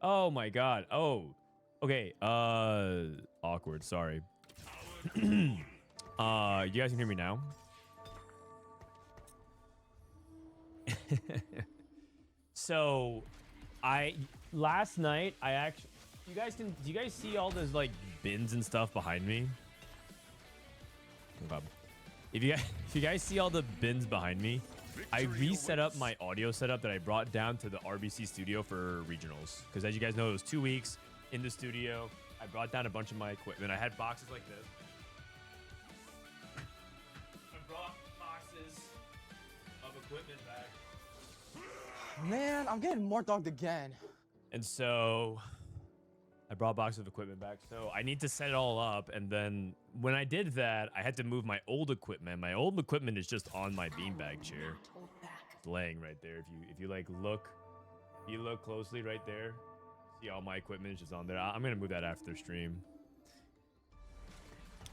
Oh my god. Oh. Okay. Awkward. Sorry. You guys can hear me now? So, last night I actually do you guys see all those like bins and stuff behind me? Okay. If you guys see all the bins behind me, I reset up my audio setup that I brought down to the RBC studio for regionals. Because as you guys know, it was 2 weeks in the studio. I brought down a bunch of my equipment. I had boxes like this. I brought boxes of equipment back. Man, I'm getting more dogged again. And so I brought a box of equipment back. So I need to set it all up. And then when I did that, I had to move my old equipment. My old equipment is just on my beanbag chair. It's laying right there. If you like look closely right there, see all my equipment is just on there. I'm going to move that after stream.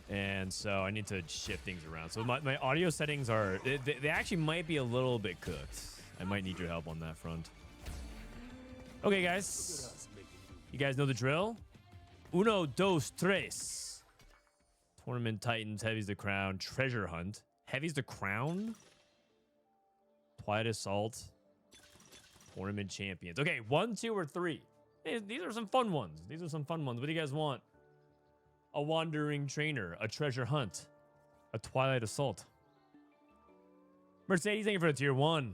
And so I need to shift things around. So my audio settings are, they actually might be a little bit cooked. I might need your help on that front. Okay, guys. You guys know the drill? Uno, dos, tres. Tournament Titans, Heavy's the crown. Treasure Hunt. Heavy's the crown? Twilight Assault. Tournament champions. Okay, 1, 2, or 3. These are some fun ones. What do you guys want? A wandering trainer. A treasure hunt. A Twilight Assault. Mercedes, thank you for the tier 1.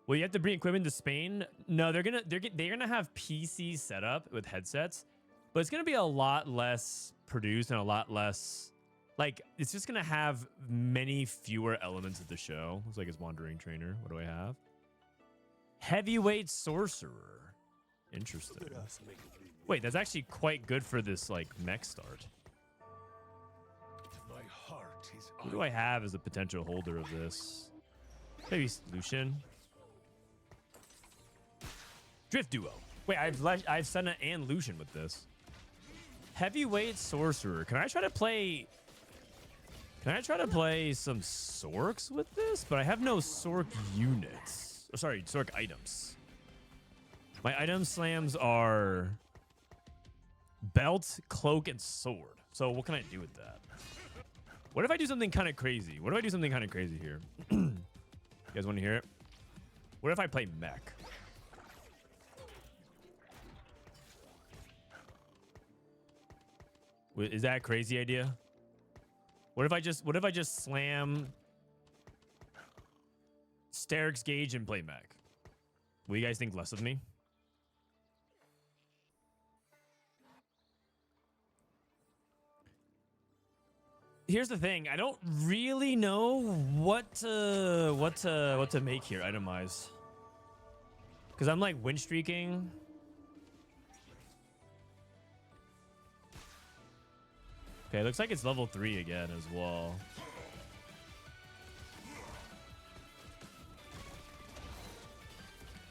Will you have to bring equipment to Spain? No, they're gonna have PCs set up with headsets, but it's gonna be a lot less produced and a lot less, like, it's just gonna have many fewer elements of the show. Looks like it's wandering trainer. What do I have? Heavyweight sorcerer. Interesting. Wait, that's actually quite good for this like mech start. My heart is. Who do I have as a potential holder of this? Maybe Lucian. Drift Duo. Wait, I've Senna and Lucian with this. Heavyweight Sorcerer. Can I try to play some Sorks with this? But I have no Sork units. Oh, sorry, Sork items. My item slams are belt, cloak, and sword. So what can I do with that? What if I do something kind of crazy? What if I do something kind of crazy here? You guys want to hear it? What if I play Mech? Is that a crazy idea? What if I just slam Sterix Gauge and play Mech? Will you guys think less of me? Here's the thing. I don't really know what to make here itemize. Cuz I'm like win streaking. Okay, looks like it's level 3 again as well.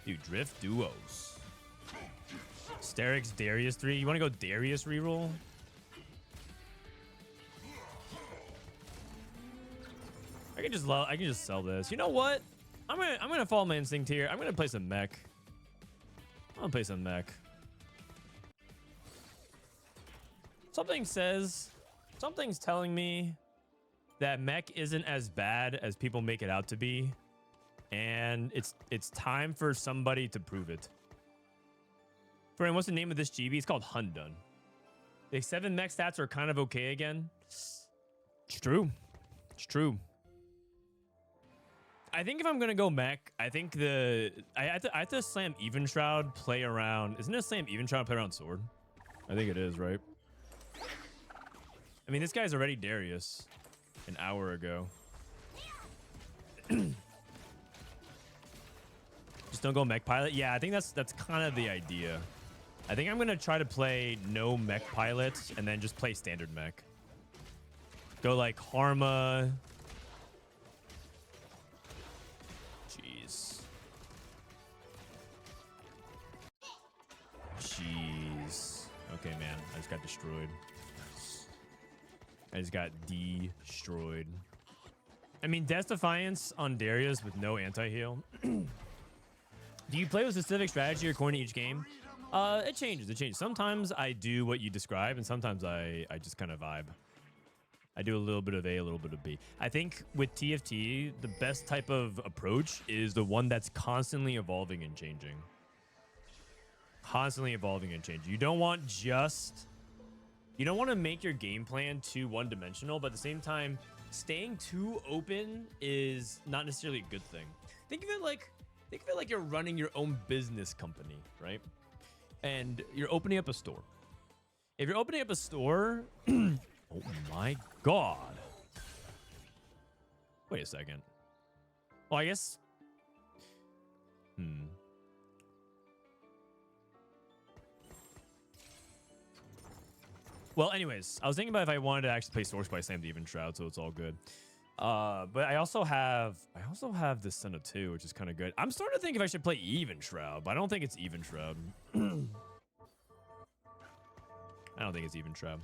Dude, Drift Duos. Sterix Darius 3. You want to go Darius reroll? I can just sell this. You know what? I'm gonna follow my instinct here. I'm gonna play some Mech. I'm gonna play some Mech. Something's telling me that Mech isn't as bad as people make it out to be, and it's time for somebody to prove it. Friend, what's the name of this GB? It's called Hundun. The 7 Mech stats are kind of okay again. It's true. It's true. I think if I'm gonna go Mech, I think I have to slam Even Shroud, play around. Isn't it slam Even Shroud, play around Sword? I think it is, right? I mean, this guy's already Darius an hour ago. Just don't go Mech Pilot. Yeah, I think that's kind of the idea. I think I'm gonna try to play no Mech Pilots and then just play standard Mech. Go like Harma. Jeez. Okay, man. I just got destroyed. I mean, Death Defiance on Darius with no anti-heal. Do you play with specific strategy according to each game? It changes. It changes. Sometimes I do what you describe, and sometimes I just kind of vibe. I do a little bit of A, a little bit of B. I think with TFT, the best type of approach is the one that's constantly evolving and changing. Constantly evolving and changing. You don't want to make your game plan too one-dimensional, but at the same time, staying too open is not necessarily a good thing. Think of it like you're running your own business company, right? And you're opening up a store. If you're opening up a store, oh my God. Wait a second. Well, I guess. Well, anyways, I was thinking about if I wanted to actually play Source, but I slammed the Even Shroud, so it's all good. But I also have this Senna too, which is kind of good. I'm starting to think if I should play Even Shroud, but I don't think it's Even Shroud. I don't think it's Even Shroud.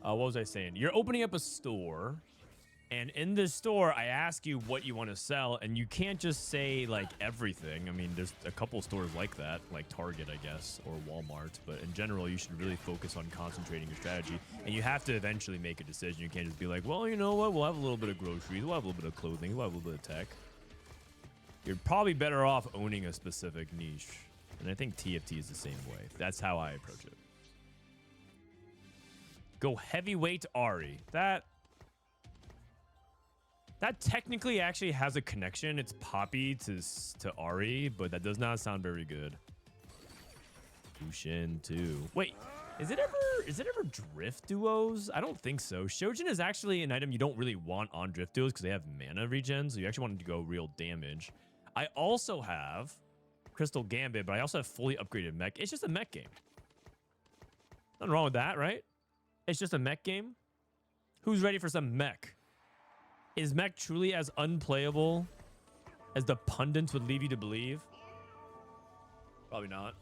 What was I saying? You're opening up a store, and in this store, I ask you what you want to sell, and you can't just say like everything. I mean, there's a couple stores like that, like Target, I guess, or Walmart. But in general, you should really focus on concentrating your strategy, and you have to eventually make a decision. You can't just be like, well, you know what? We'll have a little bit of groceries, we'll have a little bit of clothing, we'll have a little bit of tech. You're probably better off owning a specific niche, and I think TFT is the same way. That's how I approach it. Go heavyweight Ari. That technically actually has a connection. It's Poppy to Ari, but that does not sound very good. Kushin too. Wait, is it ever drift duos? I don't think so. Shojin is actually an item you don't really want on drift duos because they have mana regen, so you actually want to go real damage. I also have Crystal Gambit, but I also have fully upgraded Mech. It's just a Mech game. Nothing wrong with that, right? It's just a Mech game. Who's ready for some Mech? Is Mech truly as unplayable as the pundits would leave you to believe? Probably not.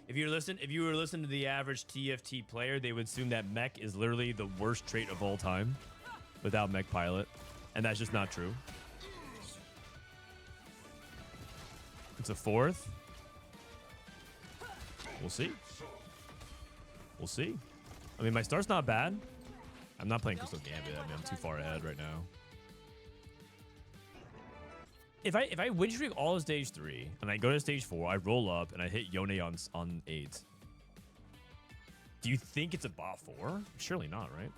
If you were listening to the average TFT player, they would assume that Mech is literally the worst trait of all time without Mech Pilot, and that's just not true. It's a 4th. We'll see. We'll see. I mean, my start's not bad. I'm not playing Crystal Gambit. I mean, I'm too far ahead right now. If I win streak all of stage 3 and I go to stage 4, I roll up and I hit Yone on 8. Do you think it's a bot 4? Surely not, right?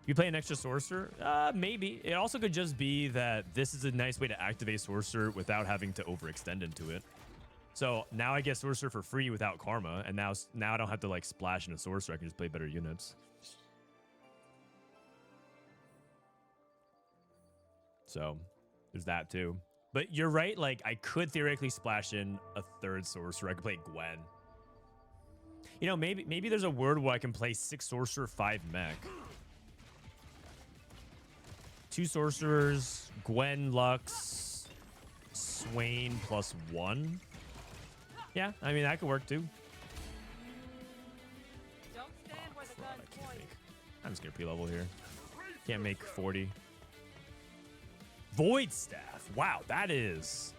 You play an extra sorcerer? Maybe. It also could just be that this is a nice way to activate sorcerer without having to overextend into it. So now I get sorcerer for free without karma, and now I don't have to like splash into sorcerer. I can just play better units. So there's that too. But you're right, like I could theoretically splash in a 3rd sorcerer. I could play Gwen. You know, maybe there's a word where I can play 6 sorcerer, 5 Mech. 2 sorcerers, Gwen, Lux, Swain +1. Yeah, I mean, that could work too. Don't stand where the gun's pointed. I'm just gonna pre-level here. Can't make 40. Void Staff. Wow, that is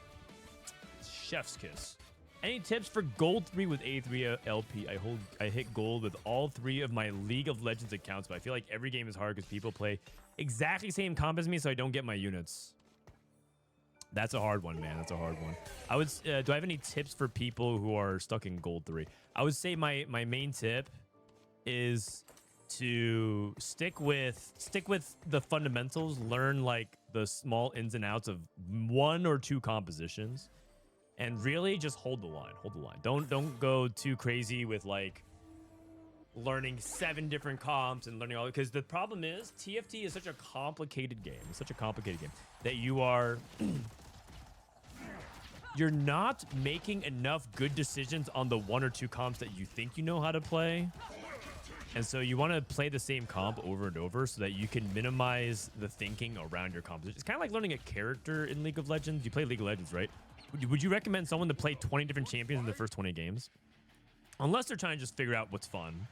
chef's kiss. Any tips for gold 3 with A3 LP? I hit gold with all 3 of my League of Legends accounts, but I feel like every game is hard because people play exactly same comp as me, so I don't get my units. That's a hard one, man. That's a hard one. I would. Do I have any tips for people who are stuck in gold 3? I would say my main tip is to stick with the fundamentals. Learn like the small ins and outs of 1 or 2 compositions, and really just hold the line. Hold the line. Don't go too crazy with like learning 7 different comps and learning all, because the problem is TFT is such a complicated game. It's such a complicated game that you're not making enough good decisions on the 1 or 2 comps that you think you know how to play. And so you want to play the same comp over and over so that you can minimize the thinking around your composition. It's kind of like learning a character in League of Legends. You play League of Legends, right? Would you recommend someone to play 20 different champions in the first 20 games? Unless they're trying to just figure out what's fun.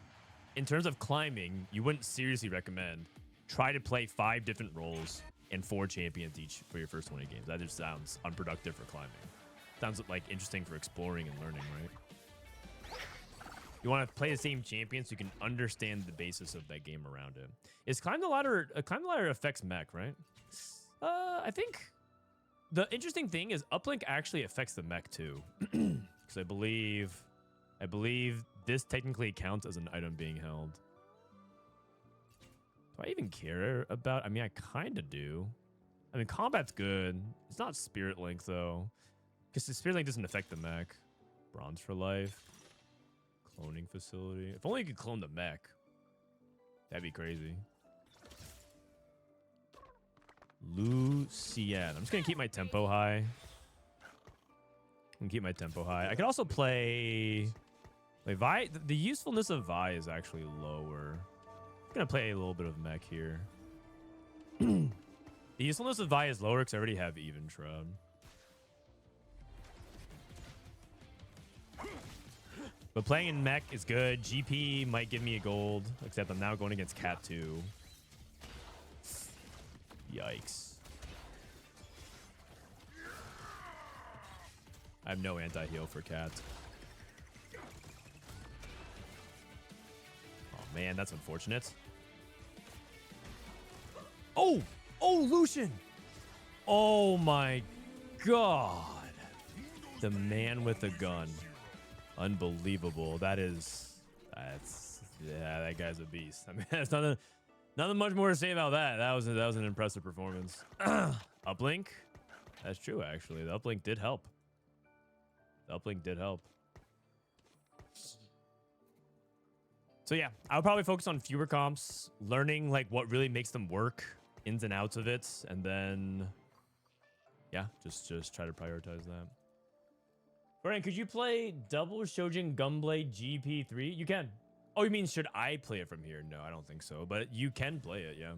In terms of climbing, you wouldn't seriously recommend try to play 5 different roles and 4 champions each for your first 20 games. That just sounds unproductive for climbing. Sounds like interesting for exploring and learning, right? You want to play the same champion so you can understand the basis of that game around it. Is climb the ladder affects mech, right? I think the interesting thing is uplink actually affects the mech too. Because I believe this technically counts as an item being held. Do I even care about? I mean, I kind of do. I mean, combat's good. It's not spirit link though, because the spirit link doesn't affect the mech. Bronze for life. Cloning facility. If only you could clone the mech. That'd be crazy. Lucian. I'm just gonna keep my tempo high. I could also play. Wait, Vi. The usefulness of Vi is actually lower. I'm gonna play a little bit of mech here. The usefulness of Vi is lower because I already have even shroud. But playing in mech is good. GP might give me a gold, except I'm now going against Cat 2. Yikes. I have no anti-heal for Cat. Oh man, that's unfortunate. Oh! Oh, Lucian! Oh my god. The man with the gun. Unbelievable. That's yeah, that guy's a beast. I mean, there's nothing much more to say about that. That was an impressive performance. Uplink? That's true, actually. The uplink did help. So yeah, I'll probably focus on fewer comps, learning like what really makes them work, ins and outs of it, and then yeah, just try to prioritize that. Brian, could you play double Shojin Gunblade GP3? You can. Oh, you mean should I play it from here? No, I don't think so. But you can play it, yeah.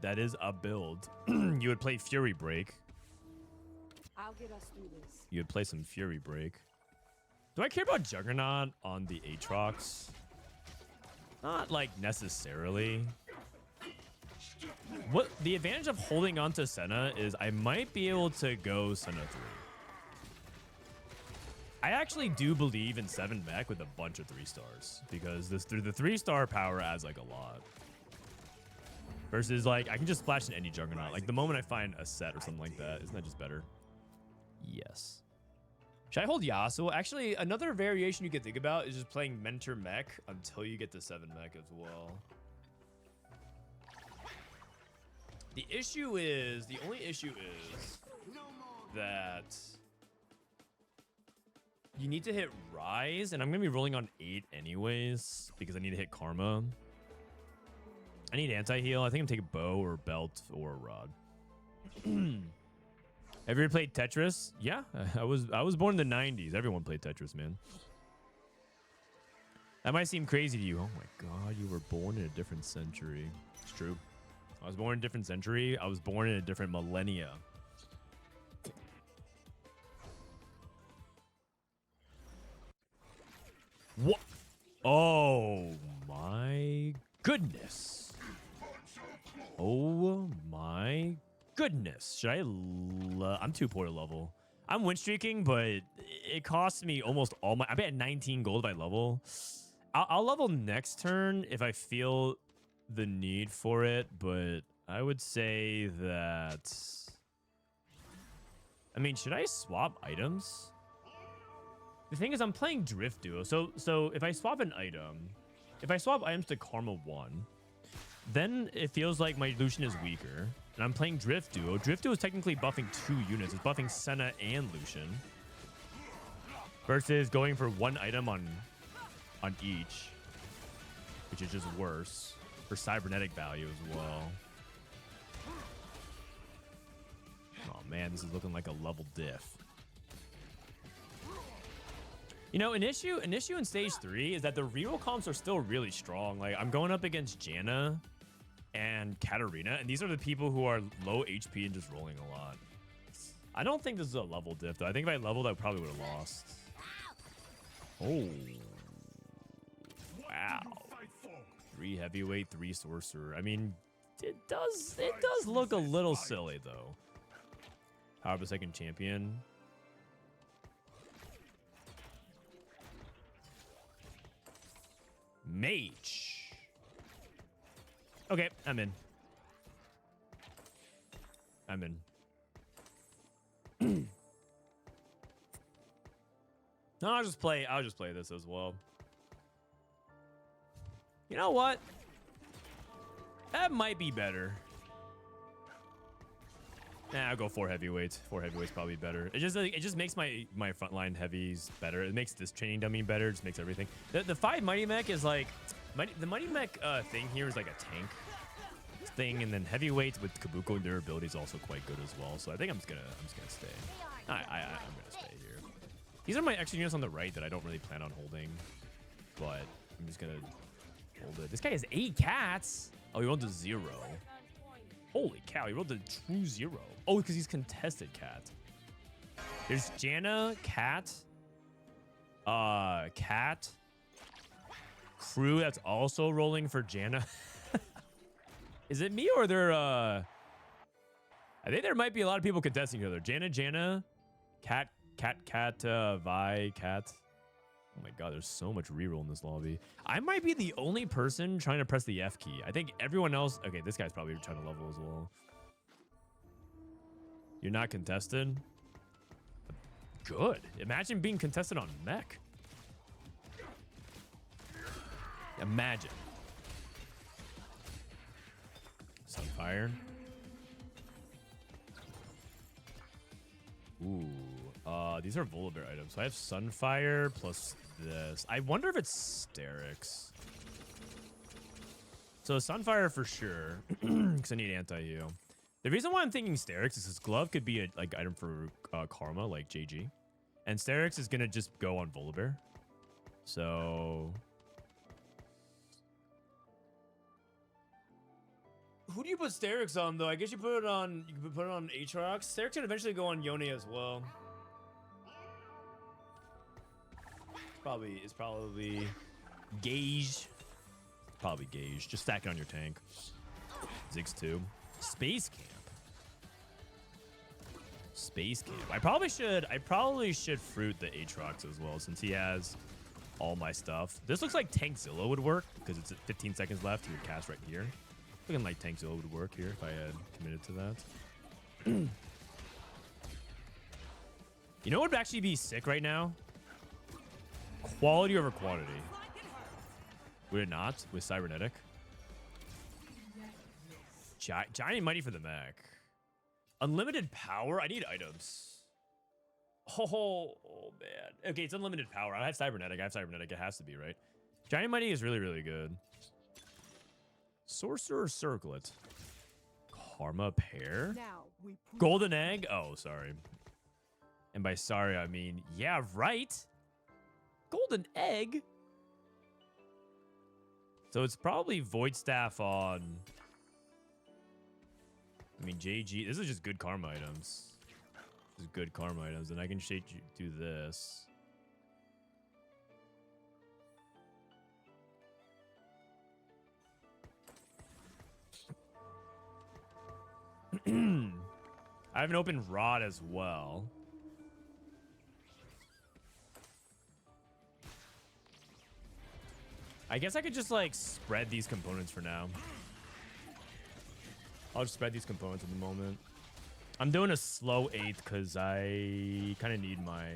That is a build. You would play Fury Break. I'll get us through this. You would play some Fury Break. Do I care about Juggernaut on the Aatrox? Not like necessarily. What the advantage of holding on to Senna is I might be able to go Senna 3. I actually do believe in 7 mech with a bunch of 3 stars because the 3-star power adds like a lot. Versus like I can just splash in any Juggernaut. Like the moment I find a set or something like that, isn't that just better? Yes. Should I hold Yasuo? Actually, another variation you could think about is just playing Mentor Mech until you get to 7 mech as well. The only issue is that you need to hit Ryze, and I'm going to be rolling on 8 anyways because I need to hit Karma. I need anti-heal. I think I'm taking bow or belt or a rod. Have you ever played Tetris? Yeah, I was born in the 90s. Everyone played Tetris, man. That might seem crazy to you. Oh my god, you were born in a different century. It's true. I was born in a different century. I was born in a different millennia. What? Oh my goodness. Oh my goodness. Should I? I'm too poor to level. I'm win streaking, but it costs me almost all my. I'm at 19 gold by level. I'll level next turn if I feel the need for it, but I would say that. I mean, should I swap items? The thing is, I'm playing Drift Duo. So if I swap an item, if I swap items to Karma 1, then it feels like my Lucian is weaker. And I'm playing Drift Duo. Drift Duo is technically buffing 2 units. It's buffing Senna and Lucian. Versus going for 1 item on each, which is just worse for cybernetic value as well. Oh man, this is looking like a level diff. You know, an issue in stage 3 is that the reroll comps are still really strong. Like I'm going up against Janna and Katarina, and these are the people who are low HP and just rolling a lot. I don't think this is a level diff though. I think if I leveled, I probably would have lost. Oh. Wow. 3 heavyweight, 3 sorcerer. I mean, it does look a little silly though. However, second champion. Mage. Okay, I'm in. I'm in. No, I'll just play this as well. You know what? That might be better. Nah, I'll go 4 heavyweights. 4 heavyweights probably better. It just makes my frontline heavies better. It makes this training dummy better. It just makes everything. The 5 mighty mech is like the mighty mech thing here is like a tank thing, and then heavyweights with Kabuko durability is also quite good as well. So I think I'm just gonna stay. I'm gonna stay here. These are my extra units on the right that I don't really plan on holding, but I'm just gonna hold it. This guy has 8 cats. Oh, he rolled a 0. Holy cow, he rolled a true 0. Oh, because he's contested cat. There's Janna, cat. Cat. Crew that's also rolling for Janna. Is it me or there I think there might be a lot of people contesting each other. Janna, cat, Vi, cat. Oh my god, there's so much reroll in this lobby. I might be the only person trying to press the F key. I think everyone else... Okay, this guy's probably trying to level as well. You're not contested? Good. Imagine being contested on Mech. Imagine. Sunfire. Ooh. These are Volibear items. So I have Sunfire plus this. I wonder if it's Sterix. So Sunfire for sure, because I need anti-heal. The reason why I'm thinking Sterix is his glove could be a like item for Karma, like JG. And Sterix is gonna just go on Volibear. So who do you put Sterix on though? I guess you put it on Aatrox. Sterix can eventually go on Yone as well. It's probably Gauge. Probably Gauge. Just stack it on your tank. Ziggs 2. Space Camp. Space Camp. I probably should fruit the Aatrox as well, since he has all my stuff. This looks like Tankzilla would work because it's at 15 seconds left. He would cast right here. Looking like Tankzilla would work here if I had committed to that. You know what would actually be sick right now? Quality over quantity. Would it not? With Cybernetic? Giant Mighty for the mech. Unlimited power? I need items. Oh man. Okay, it's unlimited power. I have Cybernetic. It has to be, right? Giant Mighty is really, really good. Sorcerer Circlet. Karma Pair? Golden Egg? Oh, sorry. And by sorry, I mean, yeah, right. Golden Egg? So it's probably Void Staff on... I mean, JG. This is just good karma items. This is good karma items. And I can do this. I have an open rod as well. I guess I could just like spread these components for now. I'll just spread these components at the moment. I'm doing a slow 8th because I kind of need my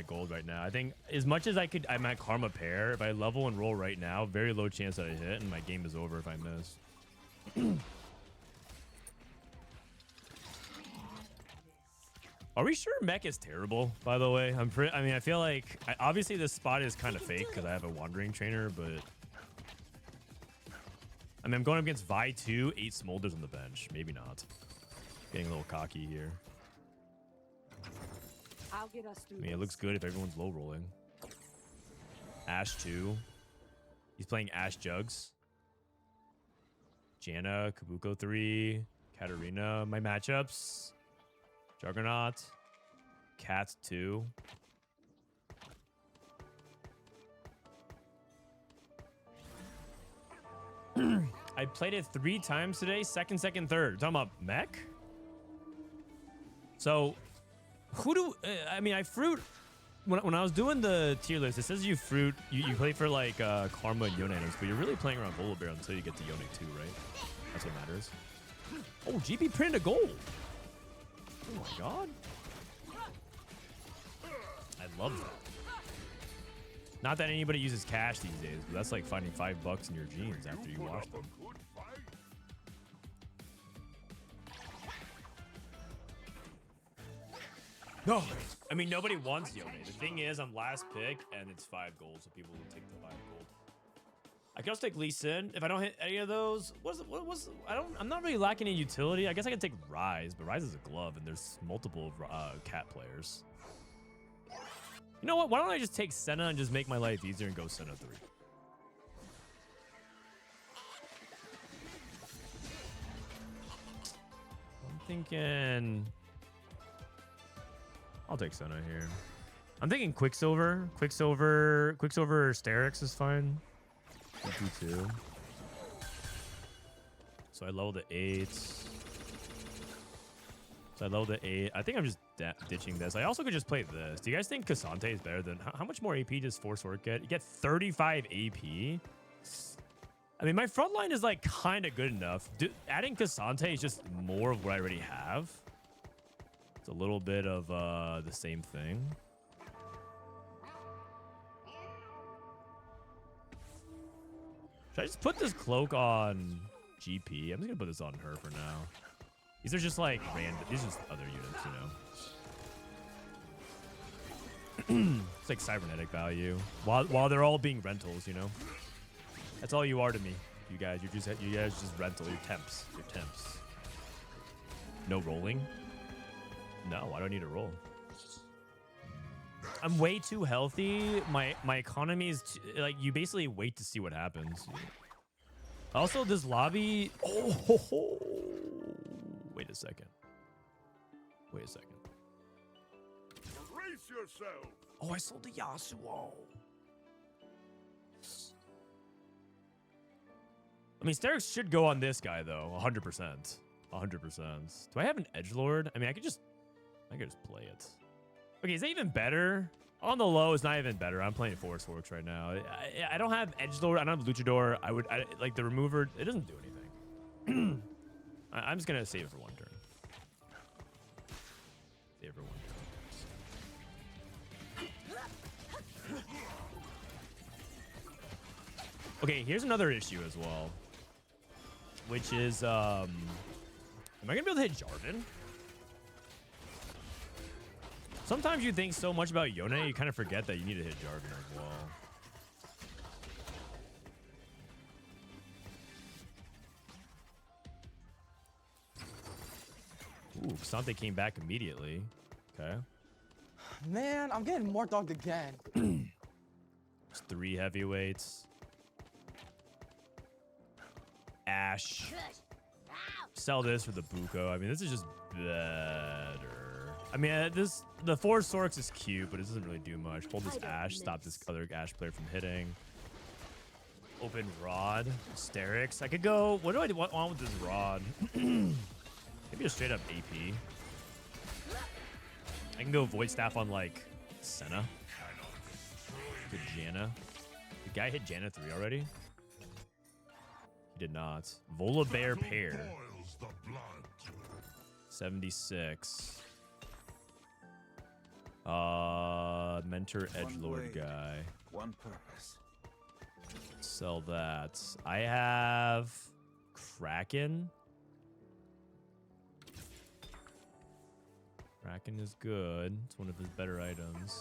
gold right now. I think as much as I'm at Karma Pair. If I level and roll right now, very low chance that I hit, and my game is over if I miss. Are we sure Mech is terrible, by the way? I mean, I feel like... obviously, this spot is kind of fake because I have a Wandering Trainer, but... I mean, I'm going up against Vi 2, 8 Smolders on the bench. Maybe not. Getting a little cocky here. I'll get us through. I mean, it looks good if everyone's low rolling. Ash 2. He's playing Ash Jugs. Janna, Kabuko 3, Katarina. My matchups. Juggernaut. Cat 2. I played it 3 times today. Second, third. Talking about Mech? So, who do... I mean, I fruit when I was doing the tier list, it says you play for like Karma and Yone items, but you're really playing around Volibear until you get to Yone too, right? That's what matters. Oh, GP printed a gold. Oh my god. I love that. Not that anybody uses cash these days, but that's like finding $5 in your jeans after you wash them. No, I mean nobody wants Yone. The thing is, I'm last pick, and it's 5 gold, so people will take the 5 gold. I can also take Lee Sin if I don't hit any of those. I'm not really lacking in utility. I guess I can take Ryze, but Ryze is a glove, and there's multiple cat players. You know what? Why don't I just take Senna and just make my life easier and go Senna 3? I'm thinking I'll take Senna here. I'm thinking Quicksilver. Quicksilver Sterix is fine. Too. So I leveled to 8. I think I'm just ditching this. I also could just play this. Do you guys think Cassante is better than... How much more AP does Force Work get? You get 35 AP. I mean, my front line is like kind of good enough. Adding Cassante is just more of what I already have. It's a little bit of the same thing. Should I just put this cloak on GP? I'm just gonna put this on her for now. These are just like random. These are just other units, you know. It's like cybernetic value. While they're all being rentals, you know. That's all you are to me, you guys. You guys just rental. You're temps. You're temps. No rolling. No, I don't need to roll. I'm way too healthy. My economy is like, you basically wait to see what happens. Also, this lobby. Oh, wait a second. Brace yourself. Oh, I sold the Yasuo. I mean, Sterix should go on this guy though. 100%. 100%. Do I have an edgelord? I mean, I could just play it. Okay, is that even better? On the low, it's not even better. I'm playing Force Works right now. I don't have Edgelord. I don't have Luchador. I like the remover. It doesn't do anything. I'm just gonna save it for one turn. Save it for one turn. Okay, here's another issue as well, which is am I gonna be able to hit Jarvan? Sometimes you think so much about Yone, you kind of forget that you need to hit Jarvan as well. Ooh, Cassante came back immediately. Okay. Man, I'm getting more dogged again. It's 3 heavyweights. Ash. Sell this for the Buko. I mean, this is just better. I mean, the Force Orcs is cute, but it doesn't really do much. Hold this Ash, stop this other Ash player from hitting. Open Rod, Sterix. I could go. What do I want with this Rod? Maybe just straight up AP. I can go Void Staff on like Senna. Good Janna. The guy hit Janna 3 already. He did not. Volibear pair. 76. Mentor Edgelord guy. One purpose. Sell that. I have Kraken. Kraken is good. It's one of his better items.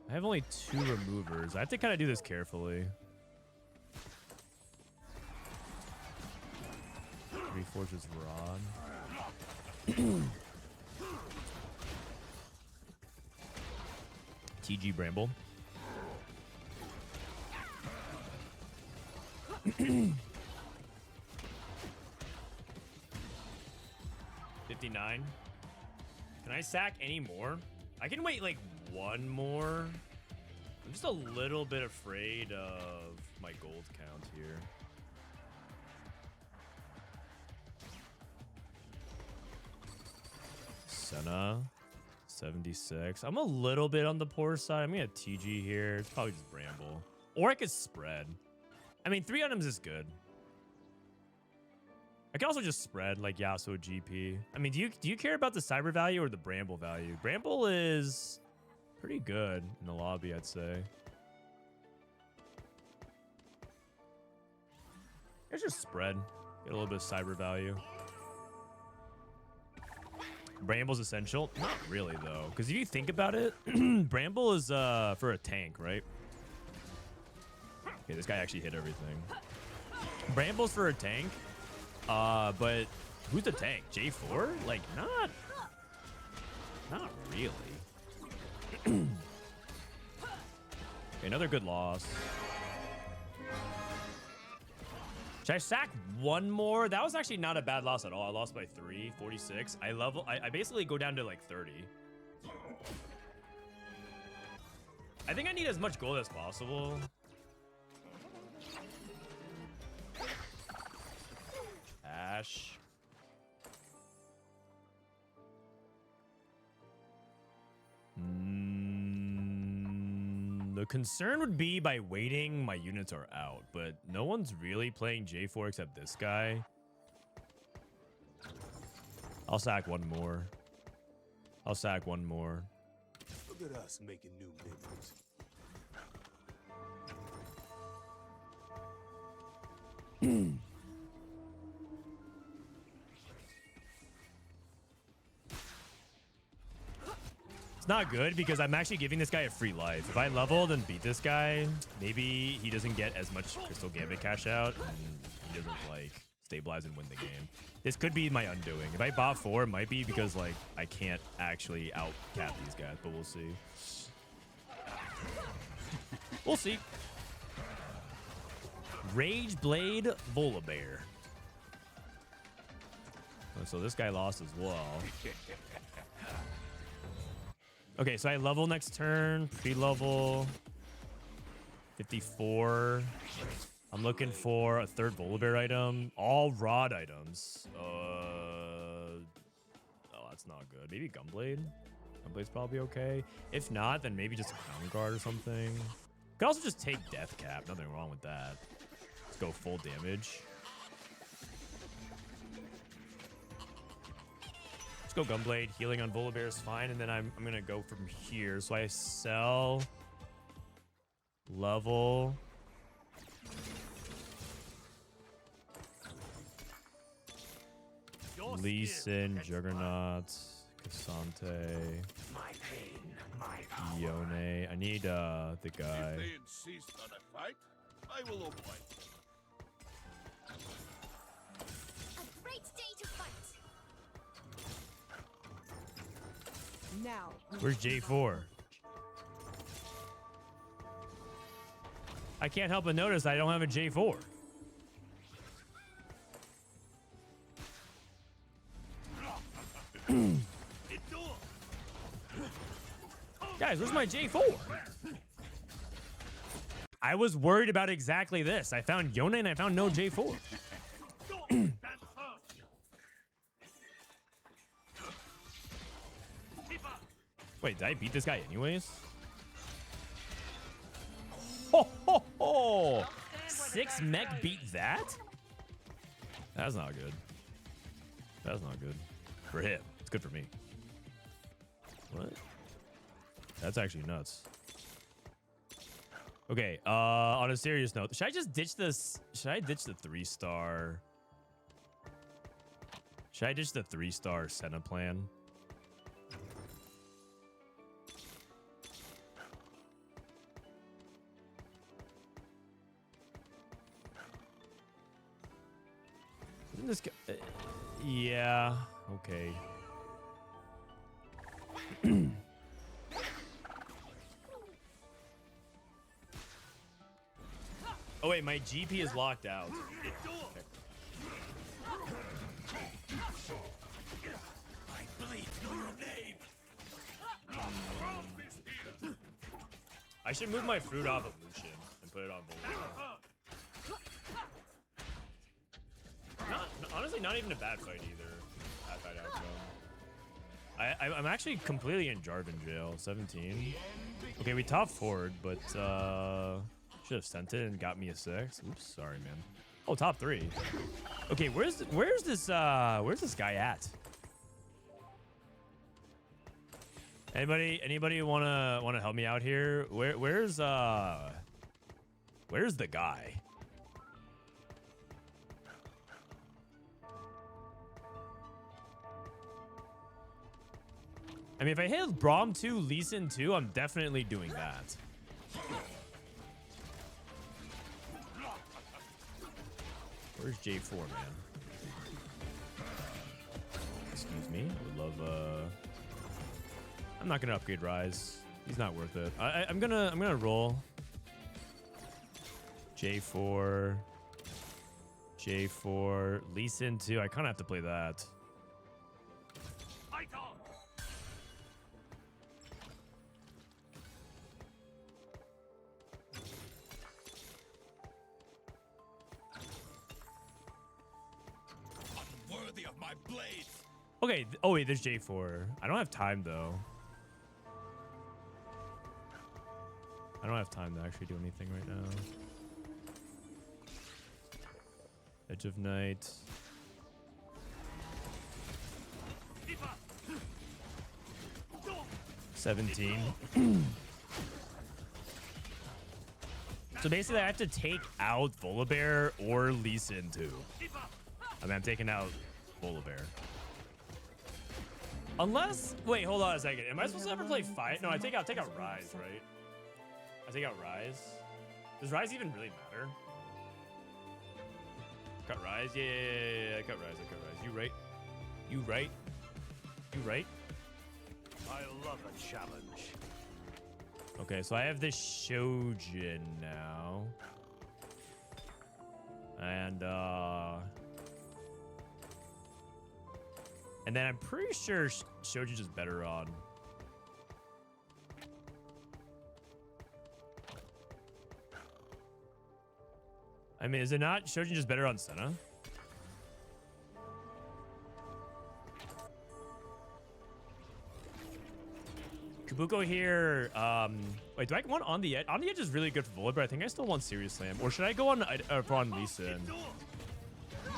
I have only 2 removers. I have to kind of do this carefully. 3 Fortress Rod. TG Bramble. $59. Can I sack any more? I can wait like 1 more. I'm just a little bit afraid of my gold count here. Senna. 76. I'm a little bit on the poor side. I'm gonna TG here. It's probably just Bramble. Or I could spread. I mean, 3 items is good. I can also just spread like Yasuo GP. I mean, do you care about the cyber value or the Bramble value? Bramble is pretty good in the lobby, I'd say. Let's just spread. Get a little bit of cyber value. Bramble's essential? Not really, though. Because if you think about it, Bramble is for a tank, right? Okay, this guy actually hit everything. Bramble's for a tank. But who's the tank? J4? Like, not really. Okay, another good loss. Should I sack one more? That was actually not a bad loss at all. I lost by 3, 46. I basically go down to like 30. I think I need as much gold as possible. Ash. The concern would be by waiting, my units are out, but no one's really playing J4 except this guy. I'll sack one more. I'll sack one more. Look at us making new memories. Not good because I'm actually giving this guy a free life. If I leveled and beat this guy, maybe he doesn't get as much Crystal Gambit cash out and he doesn't like stabilize and win the game. This could be my undoing. If I bot 4, it might be because like I can't actually out cap these guys, but we'll see. We'll see. Rage Blade Volibear. Oh, so this guy lost as well. Okay, so I level next turn, pre-level, 54. I'm looking for a 3rd Volibear item, all rod items. Oh, that's not good. Maybe Gunblade? Gunblade's probably okay. If not, then maybe just a Crown Guard or something. Could also just take Death Cap, nothing wrong with that. Let's go full damage. Go Gunblade. Healing on Volibear is fine, and then I'm gonna go from here. So I sell, level, Lee Sin, Juggernaut, Cassante, Yone. I need the guy. If they insist on a fight, I will obey. A great day to fight. Now. Where's J4? I can't help but notice I don't have a J4. Guys, where's my J4? I was worried about exactly this. I found Yone and I found no J4. Wait, did I beat this guy anyways? Ho, ho, ho. 6 mech beat that? That's not good. That's not good. For him. It's good for me. What? That's actually nuts. Okay, on a serious note, should I just ditch this? Should I ditch the 3-star? Should I ditch the 3-star Senna plan? Isn't this guy? Yeah, okay. Oh wait, my GP is locked out. Okay. I should move my fruit off of Lucian and put it on Volvo. Honestly, not even a bad fight either. Bad fight outcome. I'm actually completely in Jarvan jail. 17. Okay, we top forward, but should have sent it and got me a 6. Oops, sorry, man. Oh, top 3. Okay, where's this guy at? Anybody wanna help me out here? Where's the guy? I mean, if I hit Braum 2, Lee Sin 2, I'm definitely doing that. Where's J4, man? Excuse me. I would love, I'm not gonna upgrade Ryze. He's not worth it. I'm gonna roll. J4. Lee Sin 2. I kinda have to play that. Okay. Oh wait, there's J4. I don't have time though. I don't have time to actually do anything right now. Edge of Night. $17. So basically, I have to take out Volibear or Lee Sin too. I mean, I'm taking out Volibear. Unless, wait, hold on a second. Am I supposed to ever play Fight? No, I take out Ryze, right? I take out Ryze. Does Ryze even really matter? Cut Ryze? Yeah. I cut Ryze. You right? I love a challenge. Okay, so I have this Shojin now. And then I'm pretty sure Shojin is better on. I mean, is it not Shojin just better on Senna? Kabuko here. Wait, do I want on the edge? On the edge is really good for Volibear. I think I still want Serious Slam. Or should I go on Lee Sin?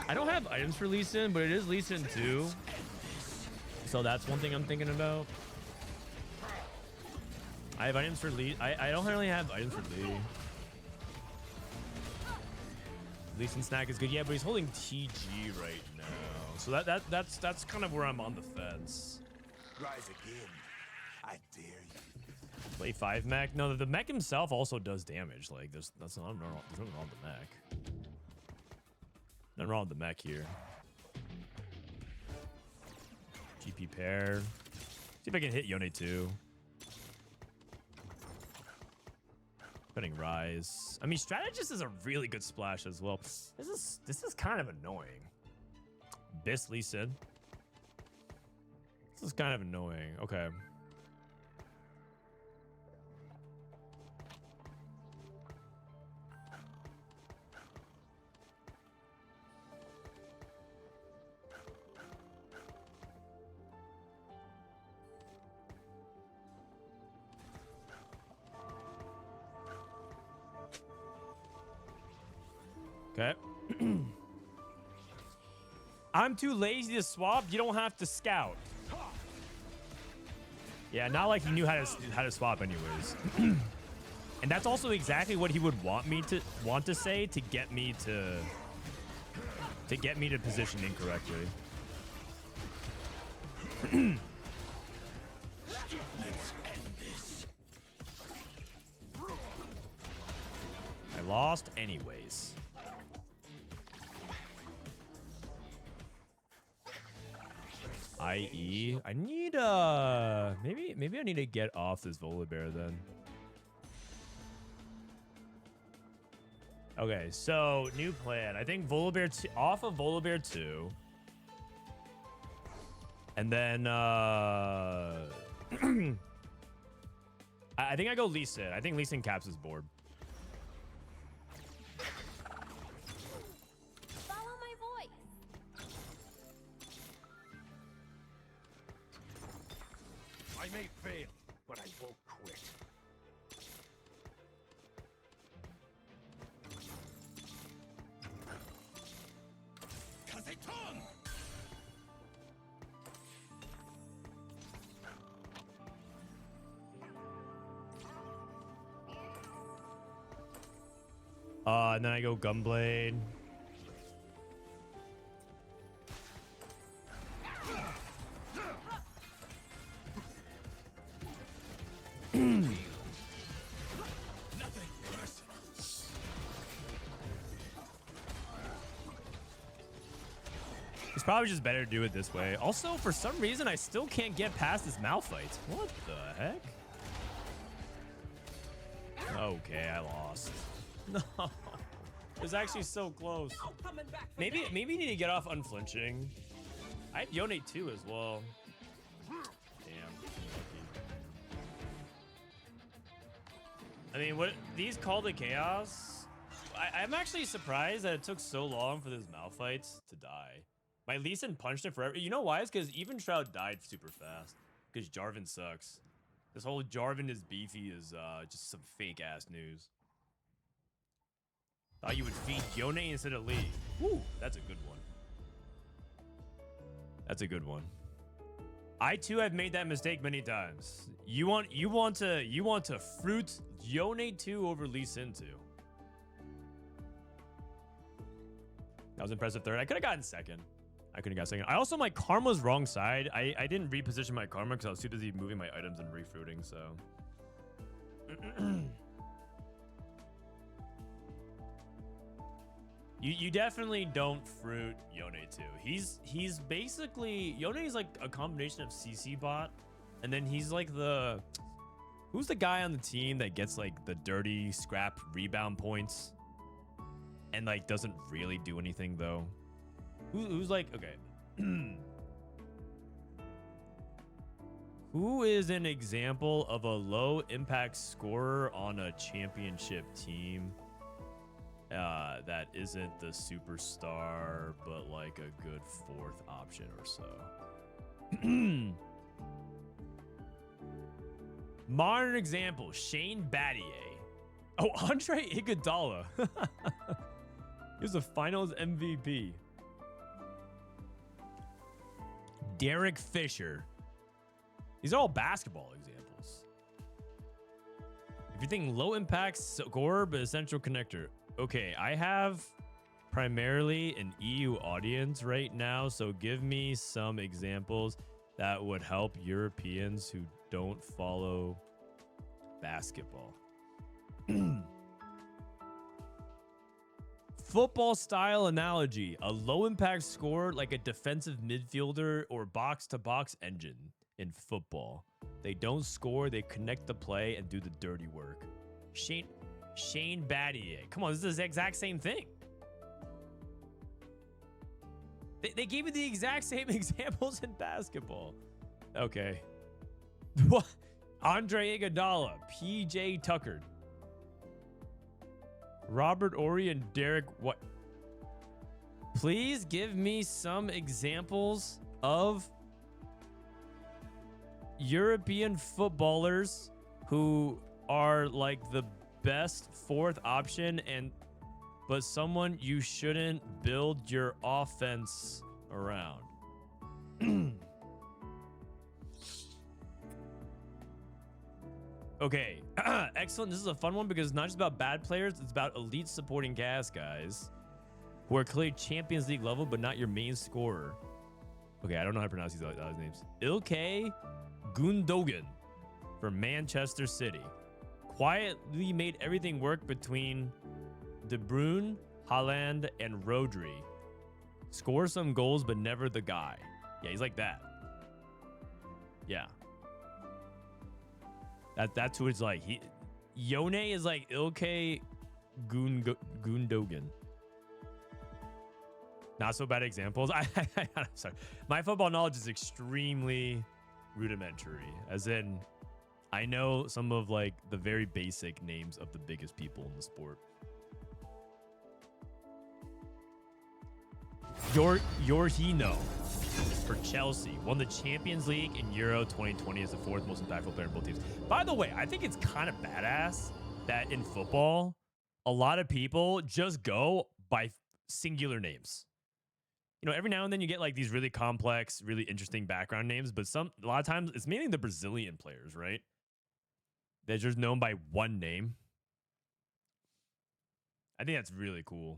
I don't have items for Lee Sin, but it is Lee Sin too. So that's one thing I'm thinking about. I have items for Lee. I don't really have items for Lee. Lee Sin snack is good. Yeah, but he's holding TG right now. So that's kind of where I'm on the fence. Rise again. I dare you. Play 5 mech. No, the mech himself also does damage. Like that's not normal. There's nothing wrong with the mech. Nothing wrong with the mech here. GP pair. See if I can hit Yone too. Putting Ryze. I mean, Strategist is a really good splash as well. This is kind of annoying. Biss Lee Sin. This is kind of annoying. Okay. Okay. I'm too lazy to swap. You don't have to scout. Yeah, not like he knew how to swap anyways. And that's also exactly what he would want to say to get me to position incorrectly. I lost anyways. IE. I need maybe I need to get off this Volibear then. Okay, so new plan. I think Volibear off of Volibear 2. And then I think I go Lee Sin. I think Lee Sin caps his board. Follow my voice. I may fail, but I won't quit. Kazeton! And then I go Gunblade. It's probably just better to do it this way. Also, for some reason, I still can't get past this Malphite. What the heck? Okay, I lost. No. It was actually so close. Maybe you need to get off unflinching. I have Yone too as well. Damn. I mean, what these call to chaos? I'm actually surprised that it took so long for those Malphites to die. My Lee Sin punched it forever. You know why? It's because even Shroud died super fast. Because Jarvan sucks. This whole Jarvan is beefy is just some fake ass news. Thought you would feed Yone instead of Lee. Woo, that's a good one. That's a good one. I too have made that mistake many times. You want to fruit Yone 2 over Lee Sin 2. That was impressive third. I could have gotten second. I also, my karma's wrong side. I didn't reposition my karma because I was too busy moving my items and refruiting, so. You definitely don't fruit Yone 2. He's basically, Yone is like a combination of CC bot, and then he's like who's the guy on the team that gets like the dirty scrap rebound points and like doesn't really do anything though? Who's like, okay. Who is an example of a low impact scorer on a championship team that isn't the superstar, but like a good fourth option or so? Modern example, Shane Battier. Oh, Andre Iguodala. He was the finals MVP. Derek Fisher. These are all basketball examples. If you're thinking low impact scorer but essential connector. Okay, I have primarily an EU audience right now, so give me some examples that would help Europeans who don't follow basketball. Football style analogy, a low impact scorer like a defensive midfielder or box to box engine in football. They don't score, they connect the play and do the dirty work. Shane Battier. Come on, this is the exact same thing. They gave me the exact same examples in basketball. Okay. What? Andre Iguodala, PJ Tucker, Robert Ory, and Derek. What? Please give me some examples of European footballers who are like the best fourth option but someone you shouldn't build your offense around. Okay, excellent. This is a fun one because it's not just about bad players, it's about elite supporting cast guys who are clearly Champions League level but not your main scorer. Okay, I don't know how to pronounce these names. Ilkay Gundogan for Manchester City. Quietly made everything work between De Bruyne, Haaland, and Rodri. Score some goals, but never the guy. Yeah, he's like that. Yeah. That's who it's like. Yone is like Ilkay Gundogan. Not so bad examples. I'm sorry. My football knowledge is extremely rudimentary. As in, I know some of like the very basic names of the biggest people in the sport. Yorhino. for Chelsea. Won the Champions League in Euro 2020 as the 4th most impactful player in both teams. By the way, I think it's kind of badass that in football, a lot of people just go by singular names. You know, every now and then you get like these really complex, really interesting background names, but a lot of times it's mainly the Brazilian players, right? They're just known by one name. I think that's really cool.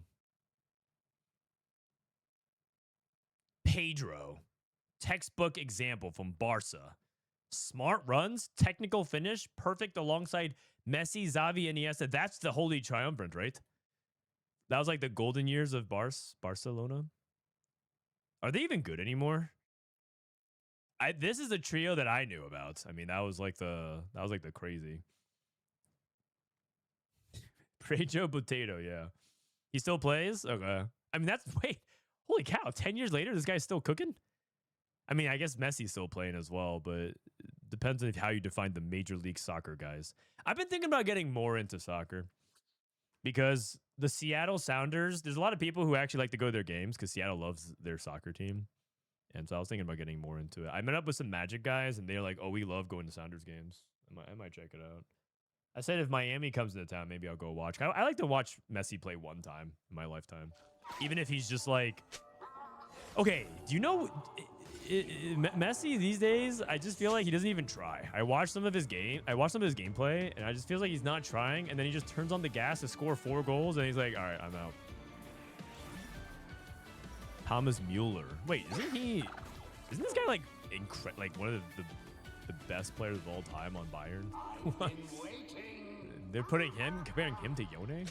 Pedro, textbook example from Barca. Smart runs, technical finish, perfect alongside Messi, Xavi, and Iniesta. That's the holy triumvirate, right? That was like the golden years of Barcelona. Are they even good anymore? This is the trio that I knew about. I mean, that was like the crazy. Prejo Potato, yeah. He still plays? Okay. I mean, wait, holy cow, 10 years later, this guy's still cooking? I mean, I guess Messi's still playing as well, but it depends on how you define the Major League Soccer guys. I've been thinking about getting more into soccer because the Seattle Sounders, there's a lot of people who actually like to go to their games because Seattle loves their soccer team. And so I was thinking about getting more into it. I met up with some Magic guys, and they're like, oh, we love going to Sounders games. I might check it out. I said if Miami comes into town, maybe I'll go watch. I like to watch Messi play one time in my lifetime. Even if he's just like... Okay, do you know... Messi these days, I just feel like he doesn't even try. I watched some of his gameplay, and I just feel like he's not trying, and then he just turns on the gas to score 4 goals, and he's like, all right, I'm out. Thomas Mueller. Wait, isn't this guy like one of the best players of all time on Bayern? They're comparing him to Yone?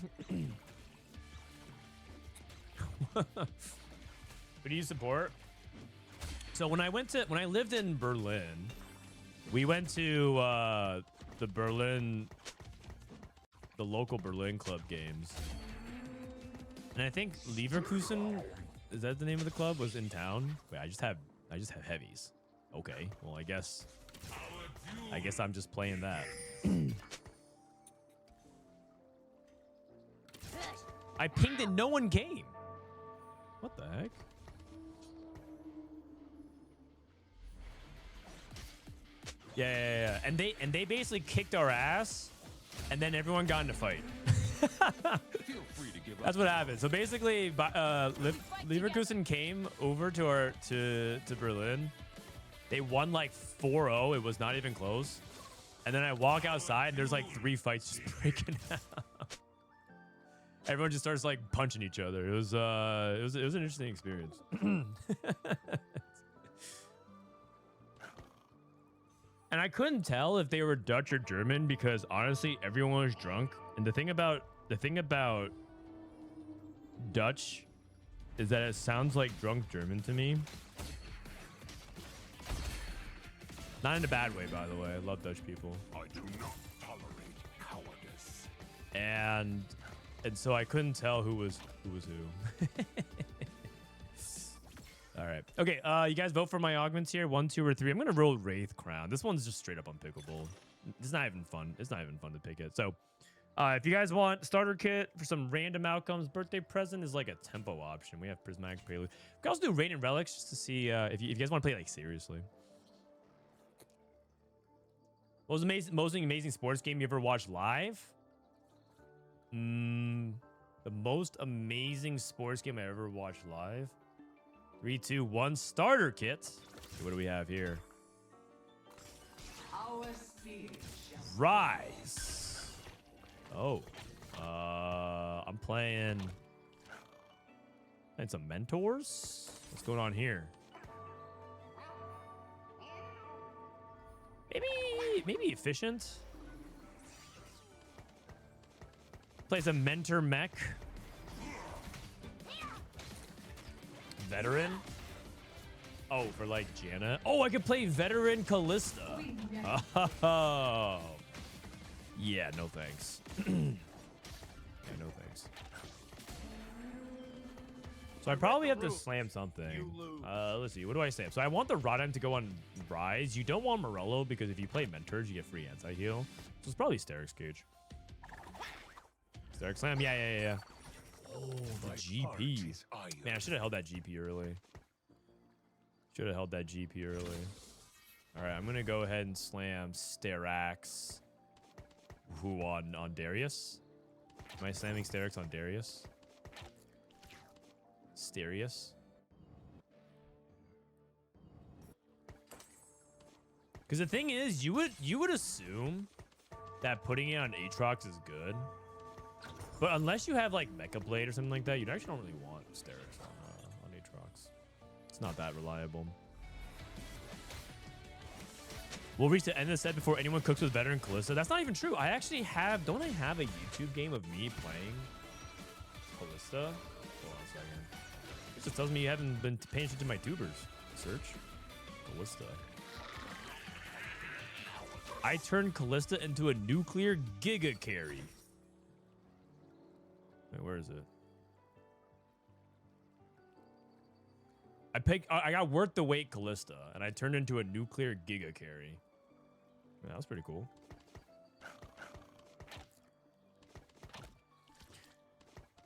Who do you support? So when I lived in Berlin, we went to the local Berlin club games. And I think Leverkusen, is that the name of the club, was in town? Wait, I just have heavies. Okay, well I guess I'm just playing that. I pinged and no one came. What the heck? Yeah. And they basically kicked our ass, and then everyone got in a fight. That's what happened. So basically, Leverkusen came over to Berlin. They won like 4-0. It was not even close. And then I walk outside, and there's like 3 fights just breaking out. Everyone just starts like punching each other. It was an interesting experience. And I couldn't tell if they were Dutch or German because honestly, everyone was drunk. And the thing about Dutch is that it sounds like drunk German to me. Not in a bad way, by the way. I love Dutch people. I do not tolerate cowardice. And so I couldn't tell who was who. All right. Okay, you guys vote for my augments here. 1, 2, or 3. I'm gonna roll Wraith Crown. This one's just straight up unpickable. It's not even fun. It's not even fun to pick it. So if you guys want starter kit for some random outcomes, birthday present is like a tempo option. We have Prismatic, Prelude. We can also do Rain and Relics just to see if you guys want to play like seriously. What was the most amazing sports game you ever watched live? The most amazing sports game I ever watched live. 3, 2, 1. Starter kit. What do we have here? Ryze. Oh. I'm playing some mentors. What's going on here? Maybe efficient. Play some mentor mech. Veteran. Oh, for like Janna. Oh, I could play veteran Callista. Oh. Yeah, no thanks. Yeah, no thanks. So I probably have to slam something. Let's see. What do I slam? So I want the Rodon to go on Ryze. You don't want Morello because if you play Mentors, you get free anti-heal. So it's probably Steric's Cage. Steric Slam. Yeah. Oh, the GP. Man, I should have held that GP early. Should have held that GP early. All right, I'm gonna go ahead and slam Sterax. Who on Darius? Am I slamming Sterax on Darius? Starius? Because the thing is, you would assume that putting it on Aatrox is good, but unless you have like Mecha Blade or something like that, you actually don't really want Sterax on Aatrox. It's not that reliable. We'll reach the end of the set before anyone cooks with veteran Kalista. That's not even true. I actually have. Don't I have a YouTube game of me playing Kalista? Hold on a second. It just tells me you haven't been paying attention to my tubers. Search Kalista. I turned Kalista into a nuclear giga carry. Wait, where is it? I got worth the weight Kalista, and I turned into a nuclear giga carry. Yeah, that was pretty cool.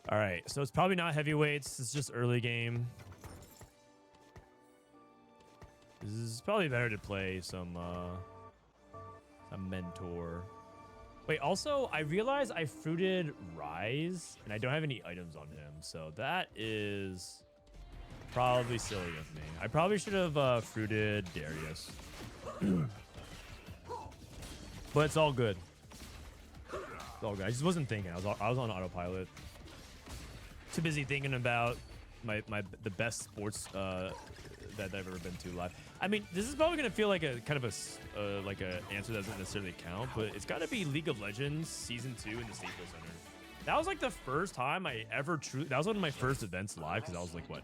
All right, so it's probably not heavyweights. It's just early game. This is probably better to play some mentor. Wait, also, I realized I fruited Ryze, and I don't have any items on him, so that is probably silly of me. I probably should have fruited Darius. But it's all good. It's all good. I just wasn't thinking. I was on autopilot. Too busy thinking about the best sports that I've ever been to live. I mean, this is probably gonna feel like a kind of a like a answer that doesn't necessarily count, but it's got to be League of Legends Season 2 in the Staples Center. That was like the first time I ever that was one of my first events live, because I was like what,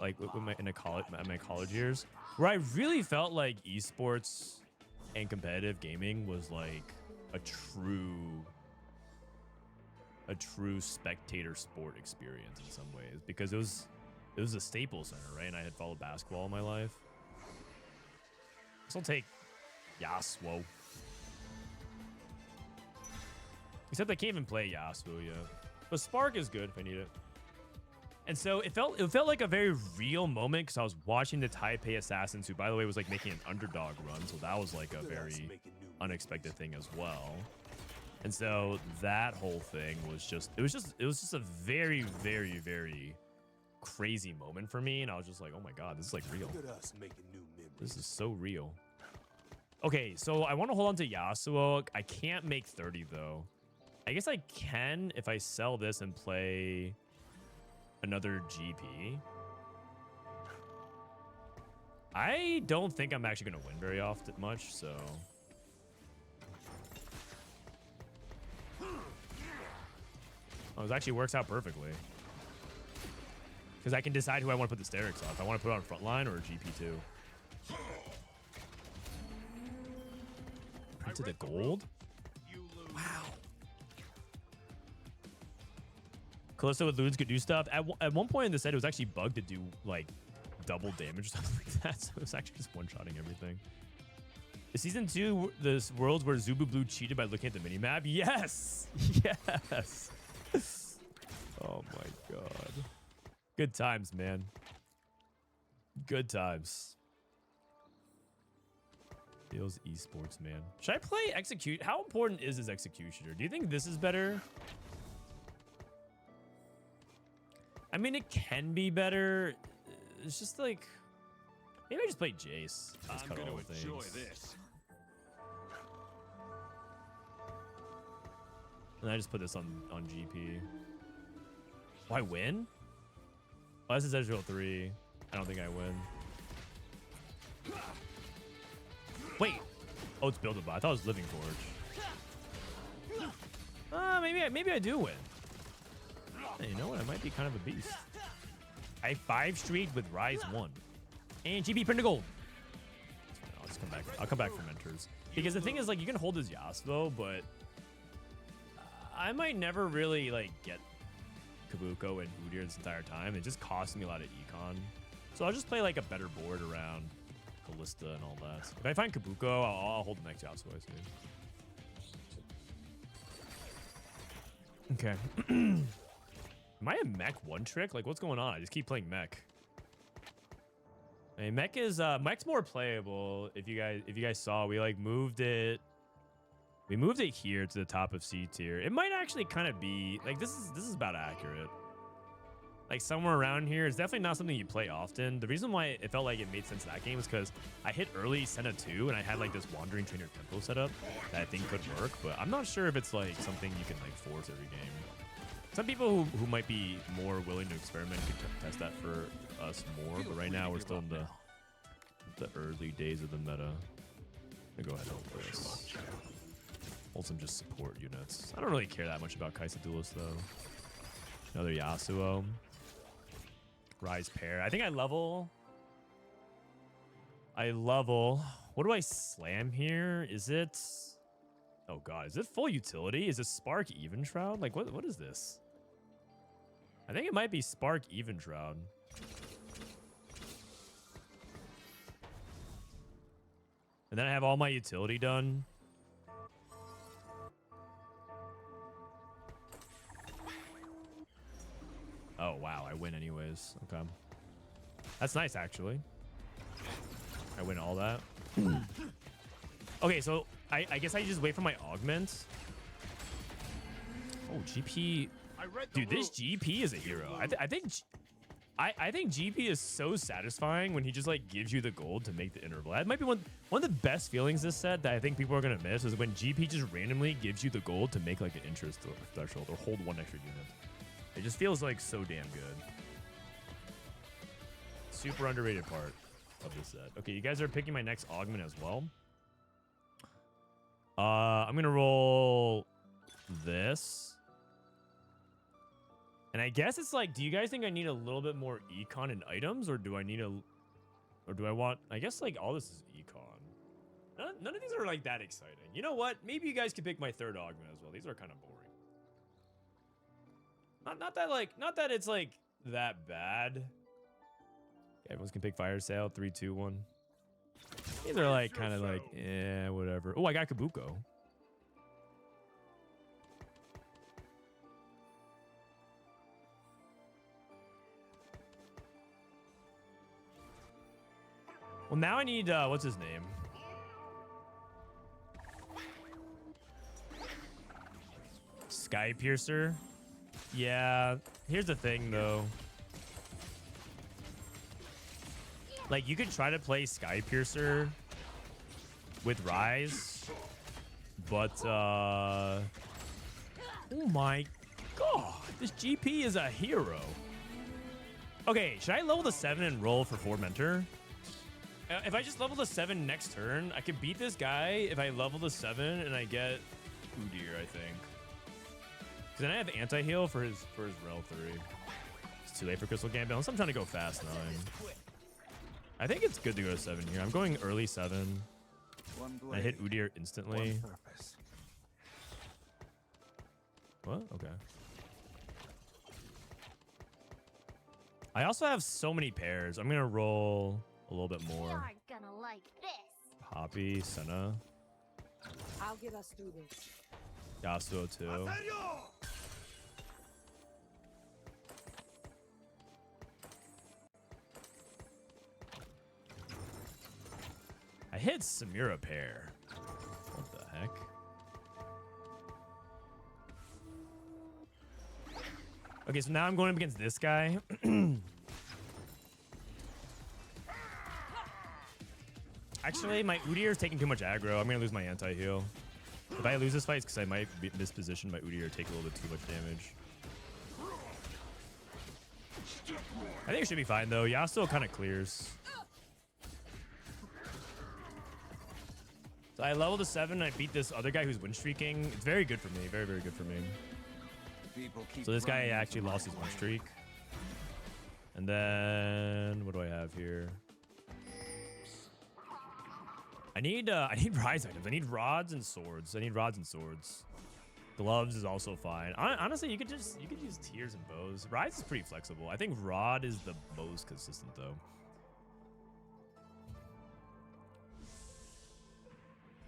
like in my college years, where I really felt like esports and competitive gaming was like a true spectator sport experience in some ways, because it was a Staples Center, right? And I had followed basketball all my life. So I'll take Yasuo. Except I can't even play Yasuo yet. But Spark is good if I need it. And so it felt like a very real moment, because I was watching the Taipei Assassins, who by the way was like making an underdog run, so that was like a very unexpected thing as well. And so that whole thing was just it was just a very, very, very crazy moment for me, and I was just like, oh my god, this is like real. This is so real. Okay, so I want to hold on to Yasuo. I can't make 30 though. I guess I can if I sell this and play another GP. I don't think I'm actually going to win very often much, so oh, it actually works out perfectly, because I can decide who I want to put the Sterix on. If I want to put it on frontline or GP2. Printed the gold? Wow. Kalista with Loons could do stuff. At one point in the set, it was actually bugged to do like double damage or something like that. So it was actually just one-shotting everything. Is Season 2 the worlds where Zubu Blue cheated by looking at the minimap? Yes! Yes! Oh my god. Good times, man. Good times. Feels esports, man. Should I play Execute? How important is this Executioner? Do you think this is better? I mean, it can be better. It's just like, maybe I just play Jace. I'm gonna enjoy this. And I just put this on GP. Oh, I win? Oh, this is Ezreal 3. I don't think I win. Wait. Oh, it's Build-A-Bot. I thought it was Living Forge. Maybe I do win. Hey, you know what? I might be kind of a beast. I 5-streaked with Ryze 1. And GP print a gold. I'll just come back. I'll come back for mentors. Because the thing is, like, you can hold his Yasuo, but I might never really, like, get Kabuko and Udyr this entire time. It just costs me a lot of econ. So I'll just play, like, a better board around Kalista and all that. If I find Kabuko, I'll hold the next Yasuo, I see. Okay. Am I a Mech one trick? Like, what's going on? I just keep playing Mech. I mean, Mech is Mech's more playable. If you guys saw, we like moved it. We moved it here to the top of C tier. It might actually kind of be like this is about accurate. Like somewhere around here. It's definitely not something you play often. The reason why it felt like it made sense in that game is because I hit early Senna 2 and I had like this Wandering Trainer tempo set up that I think could work, but I'm not sure if it's like something you can like force every game. Some people who might be more willing to experiment could test that for us more, but right now we're still in the early days of the meta. I'm gonna go ahead and hold this. Hold some just support units. I don't really care that much about Kaisa Duelist though. Another Yasuo. Ryze pair. I think I level. What do I slam here? Is it? Oh god, is it full utility? Is it Spark Even Shroud? Like what is this? I think it might be Spark Even Shroud. And then I have all my utility done. Oh, wow. I win anyways. Okay. That's nice, actually. I win all that. Okay, so I guess I just wait for my augment. Oh, GP. Dude, this GP is a hero. I think GP is so satisfying when he just like gives you the gold to make the interval. That might be one of the best feelings this set that I think people are gonna miss is when GP just randomly gives you the gold to make like an interest threshold or hold one extra unit. It just feels like so damn good. Super underrated part of this set. Okay, you guys are picking my next augment as well. I'm gonna roll this. And I guess it's like, do you guys think I need a little bit more econ and items, or do I need or do I want? I guess like all this is econ. None of these are like that exciting. You know what? Maybe you guys could pick my third augment as well. These are kind of boring. Not that it's like that bad. Okay, everyone's can pick fire sale. 3, 2, 1. These are like kind of like, yeah, whatever. Oh, I got Kabuko. Well, now I need, what's his name? Sky Piercer. Yeah, here's the thing, though. Like, you could try to play Sky Piercer with Ryze, but, oh my god, this GP is a hero. Okay, should I level the 7 and roll for 4 Mentor? If I just level the 7 next turn, I could beat this guy if I level the 7 and I get Udyr, I think. Because then I have anti-heal for his Rel 3. It's too late for Crystal Gambit. Unless I'm trying to go fast 9. I think it's good to go 7 here. I'm going early 7. I hit Udyr instantly. What? Okay. I also have so many pairs. I'm going to roll a little bit more. You're gonna like this. Poppy, Senna. I'll get us through this. Yasuo too. I hit Samira pair. What the heck? Okay, so now I'm going up against this guy. Actually, my Udyr is taking too much aggro. I'm going to lose my anti-heal. If I lose this fight, it's because I might be mispositioned my Udyr, take a little bit too much damage. I think it should be fine, though. Yasuo kind of clears. So I leveled to 7. I beat this other guy who's win streaking. It's very good for me. Very, very good for me. So this guy actually lost his win streak. And then what do I have here? I need Ryze items. I need rods and swords. Gloves is also fine. Honestly, you could use tears and bows. Ryze is pretty flexible. I think rod is the most consistent though.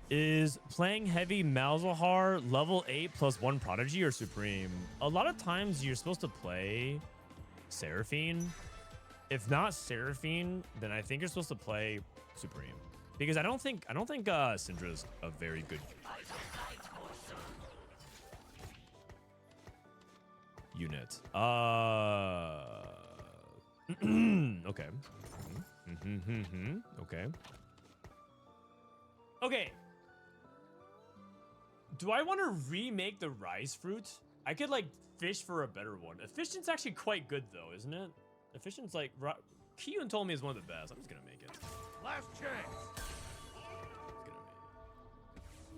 Is playing heavy Malzahar level 8 plus 1 Prodigy or Supreme? A lot of times you're supposed to play Seraphine If not Seraphine, then I think you're supposed to play Supreme. Because I don't think Syndra's a very good unit. Okay. Okay. Okay. Do I want to remake the Ryze fruit? I could like fish for a better one. Efficient's actually quite good though, isn't it? Efficient's like Kiyun told me is one of the best. I'm just gonna make it. Last chance.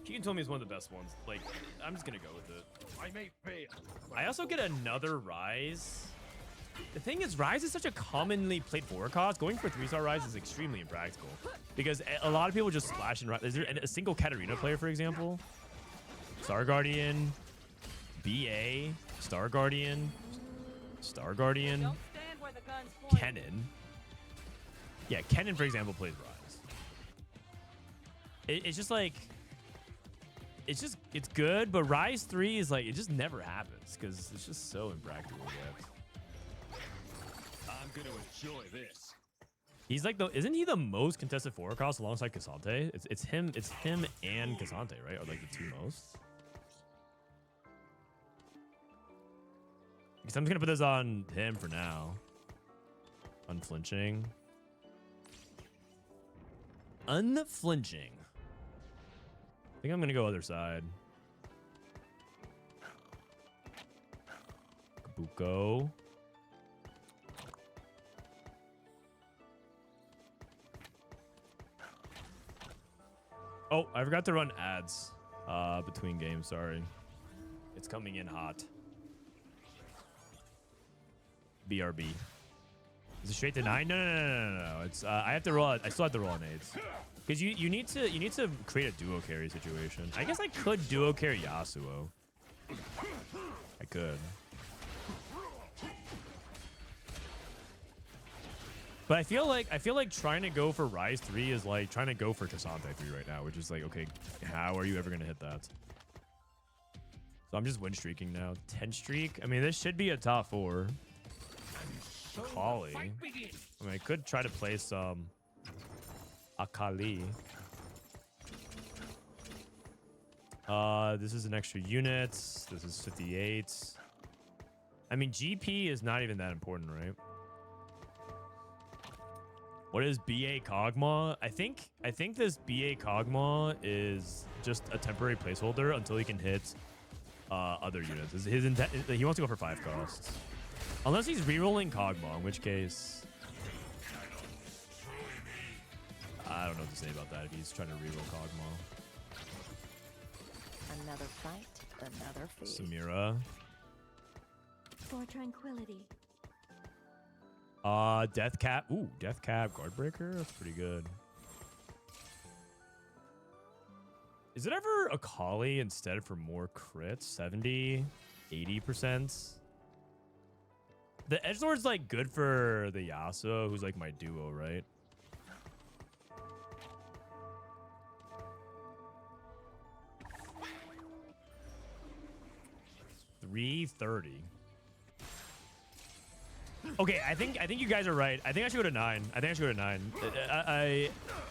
Kiyun told me it's one of the best ones. Like, I'm just gonna go with it. I may fail. I also get another Ryze. The thing is, Ryze is such a commonly played 4-cost. Going for 3-star Ryze is extremely impractical. Because a lot of people just splash in Ryze. Is there a single Katarina player, for example? Star Guardian, BA, Star Guardian, Star Guardian, Don't stand where the gun's pointed. Kennen. Yeah, Kennen, for example, plays Ryze. It's just like... it's good, but Ryze 3 is like, it just never happens because it's just so impractical. I'm gonna enjoy this. He's like isn't he the most contested 4-cost alongside Cassante? It's him and Cassante, right? Are like the two most. Because I'm just gonna put this on him for now. Unflinching. Unflinching. I think I'm gonna go other side. Kabuko. Oh, I forgot to run ads between games. Sorry. It's coming in hot. BRB. Is it straight to 9? No. It's I have to roll. I still have to roll on 8s. Because you need to create a duo carry situation. I guess I could duo carry Yasuo. I could. But I feel like trying to go for Ryze 3 is like trying to go for Cassante 3 right now, which is like, okay, how are you ever gonna hit that? So I'm just win streaking now. 10 streak. I mean, this should be a top 4. Akali. I mean, I could try to play some Akali. This is an extra unit. This is 58. I mean, GP is not even that important, right? What is BA Kog'Maw? I think this BA Kog'Maw is just a temporary placeholder until he can hit other units. His intent, he wants to go for 5 costs. Unless he's rerolling Kog'Maw, in which case I don't know what to say about that if he's trying to reroll Kog'Maw. Another fight, another fate. Samira. For tranquility. Death Cap. Ooh, Death Cap Guardbreaker. That's pretty good. Is it ever Akali instead for more crits? 70, 80%. The Edgelord's like good for the Yasuo, who's like my duo, right? $330. Okay, I think you guys are right. I think I should go to 9.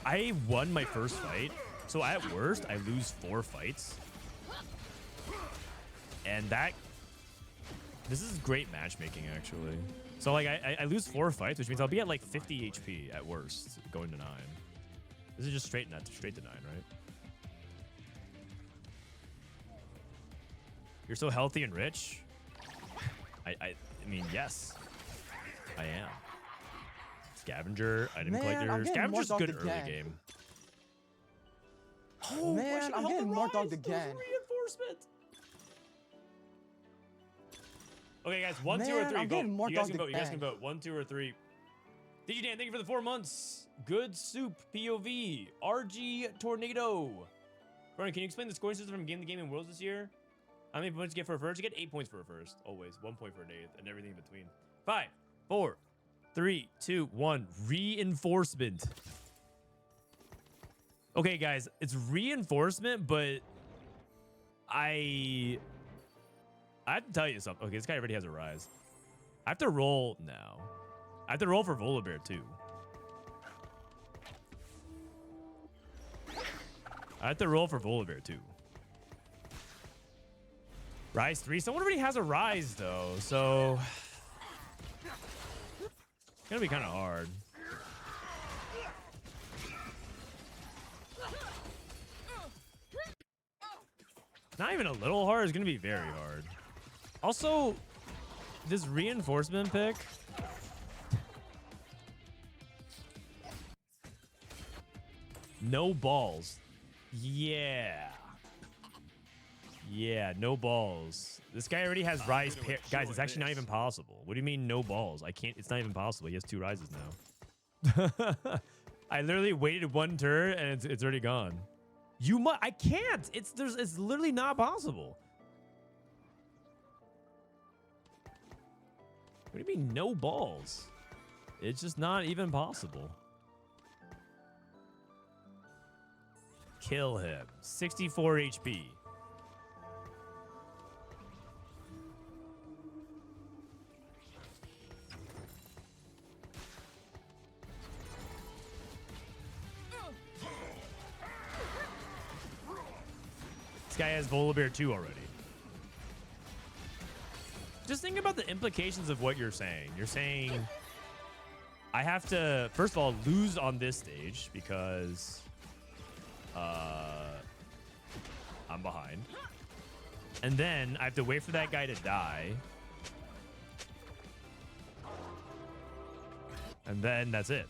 I won my first fight, so at worst I lose 4 fights, and this is great matchmaking actually. So like I lose 4 fights, which means I'll be at like 50 HP at worst going to 9. This is just straight to 9, right? You're so healthy and rich. I mean, yes, I am. Scavenger, item collector. Scavenger's good early game. Oh man, I'm getting more dogged again. Reinforcement. Okay, guys, 1, 2, or 3. I'm Vote. getting more You guys can dogged vote. You guys again. can vote. 1, 2, or 3. DJ Dan, thank you for the 4 months. Good soup. POV. RG Tornado. Brian, can you explain the scoring system from Game to Game and Worlds this year? How many points you get for a first? You get 8 points for a first. Always. 1 point for an 8th, and everything in between. 5, 4, 3, 2, 1. Reinforcement. Okay, guys, it's reinforcement, but I have to tell you something. Okay, this guy already has a Ryze. I have to roll now. I have to roll for Volibear too. I have to roll for Volibear too. Ryze 3. Someone already has a Ryze though, so it's gonna be kind of hard. Not even a little hard. It's gonna be very hard. Also, this reinforcement pick. No balls. Yeah. Yeah, no balls. This guy already has Ryze pair. Guys, it's actually not even possible. What do you mean no balls? I can't. It's not even possible. He has 2 Ryzes now. I literally waited 1 turn and it's already gone. You must. I can't. It's literally not possible. What do you mean no balls? It's just not even possible. Kill him. 64 HP. This guy has Volibear 2 already. Just think about the implications of what you're saying. You're saying I have to, first of all, lose on this stage because I'm behind. And then I have to wait for that guy to die. And then that's it.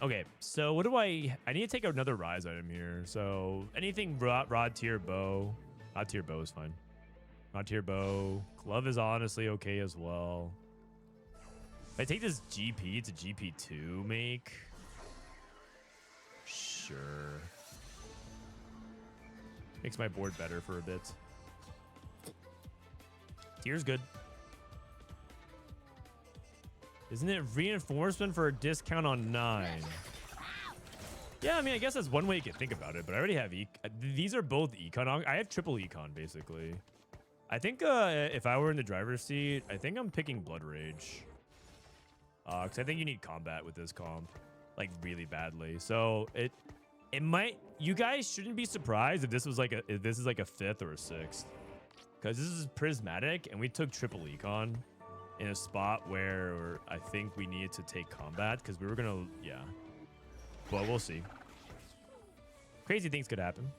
Okay, so what do I need to take another Ryze item here. So anything rod tier bow. Rod tier bow is fine. Rod tier bow. Glove is honestly okay as well. If I take this GP to GP2 make. Sure. Makes my board better for a bit. Tier's good. Isn't it reinforcement for a discount on 9? Yeah, I mean, I guess that's one way you can think about it, but I already have these are both econ. I have triple econ, basically. I think if I were in the driver's seat, I think I'm picking Blood Rage. Because I think you need combat with this comp, like, really badly. So it might, you guys shouldn't be surprised if this was like if this is like a 5th or a 6th. Because this is Prismatic, and we took triple econ in a spot where I think we needed to take combat because we were gonna, yeah. Well, we'll see. Crazy things could happen.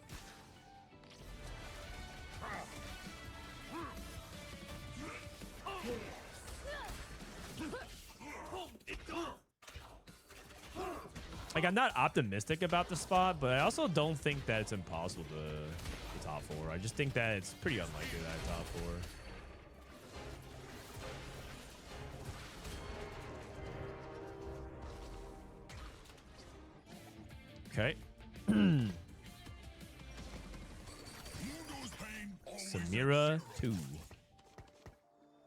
Like, I'm not optimistic about the spot, but I also don't think that it's impossible to top 4. I just think that it's pretty unlikely that I top 4. Okay. Samira 2.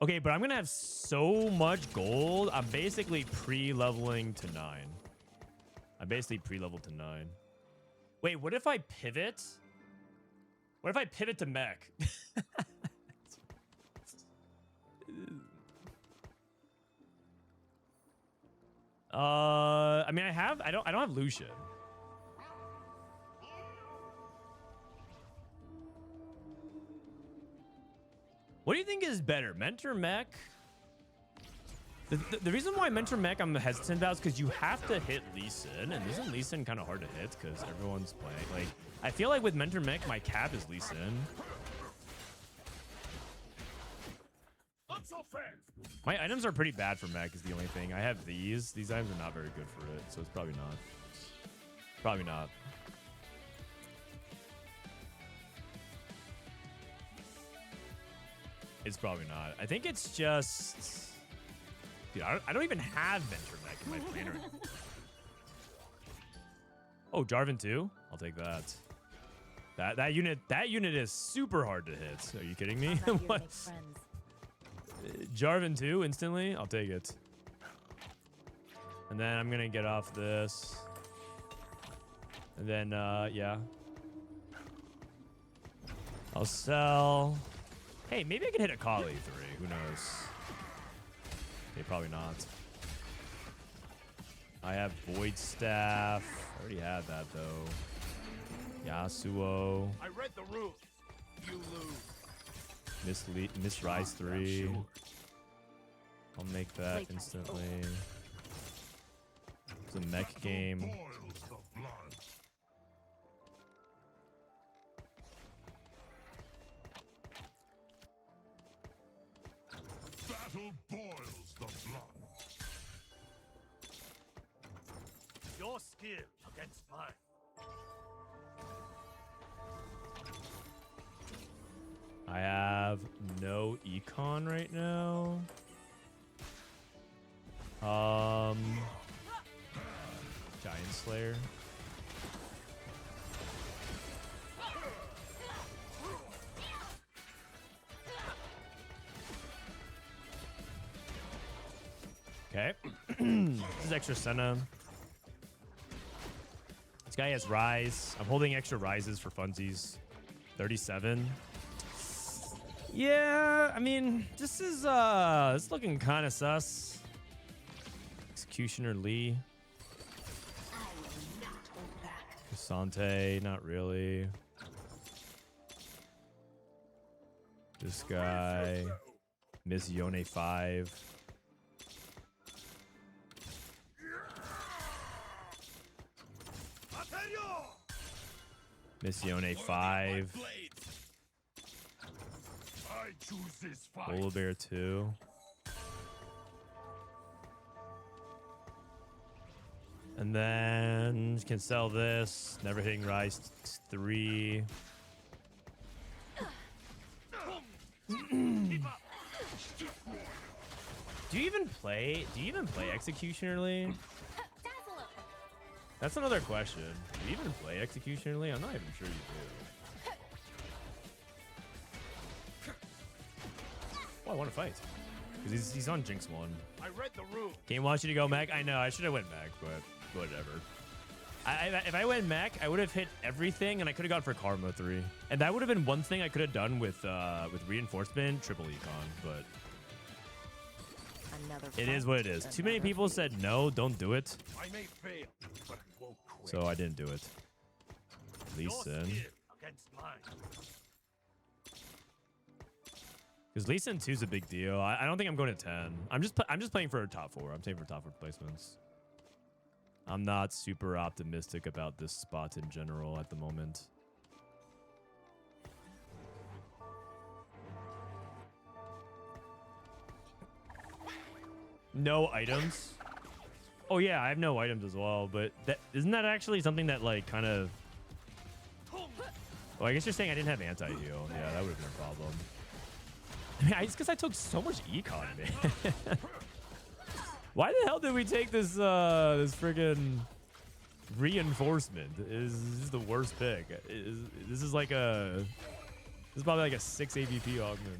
Okay, but I'm gonna have so much gold. I'm basically pre-leveling to 9. I'm basically pre-leveled to 9. Wait, what if I pivot? What if I pivot to Mech? I mean, I don't have Lucian. What do you think is better, Mentor Mech? The reason why Mentor Mech I'm hesitant about is because you have to hit Lee Sin, and isn't Lee Sin kind of hard to hit because everyone's playing? Like, I feel like with Mentor Mech, my cap is Lee Sin. My items are pretty bad for Mech is the only thing. I have these. These items are not very good for it, so it's probably not. Probably not. It's probably not. I think it's just... Dude, I don't even have Venture Mech in my plan right now. Oh, Jarvan 2? I'll take that. That unit is super hard to hit. Are you kidding me? What? Jarvan 2 instantly? I'll take it. And then I'm gonna get off this. And then, yeah. I'll sell. Hey, maybe I can hit a Kali 3. Who knows? Okay, probably not. I have Void Staff. I already had that, though. Yasuo. I read the rules. You lose. Miss Ryze 3. I'll make that Playtime. instantly. It's a mech game. Boils the blood. Battle boils the blood. Your skill against mine. I have no econ right now. Giant Slayer. Okay. This is extra Senna. This guy has Ryze. I'm holding extra Ryzes for funsies. 37. Yeah, I mean, this is it's looking kind of sus. Executioner Lee. Asante, not really. This guy. Miss Yone 5. Miss Yone 5. I choose this fight. Polar Bear 2. And then can sell this. Never hitting Ryze 3. Do you even play Executionerly? That's another question. Do you even play Executionerly? I'm not even sure you do. Oh, I want to fight. Because he's on Jinx 1. I read the rules. Game wants you to go Mech. I know, I should have went Mech, but whatever. If I went Mech, I would have hit everything, and I could have gone for Karma 3. And that would have been one thing I could have done with Reinforcement, triple econ, but Another it is fight, what it is. Too many another people field. said no, don't do it. I may fail, but I won't quit. So I didn't do it. Lee Your Sin. skill against mine. Because Lee Sin 2 is a big deal. I don't think I'm going to 10. I'm just playing for a top 4. I'm playing for top 4 placements. I'm not super optimistic about this spot in general at the moment. No items. Oh yeah, I have no items as well, but isn't that actually something that like kind of... Well, I guess you're saying I didn't have anti-heal. Yeah, that would have been a problem. I mean, it's because I took so much econ, man. Why the hell did we take this this friggin' reinforcement? This is the worst pick. This is probably like a 6 AVP augment.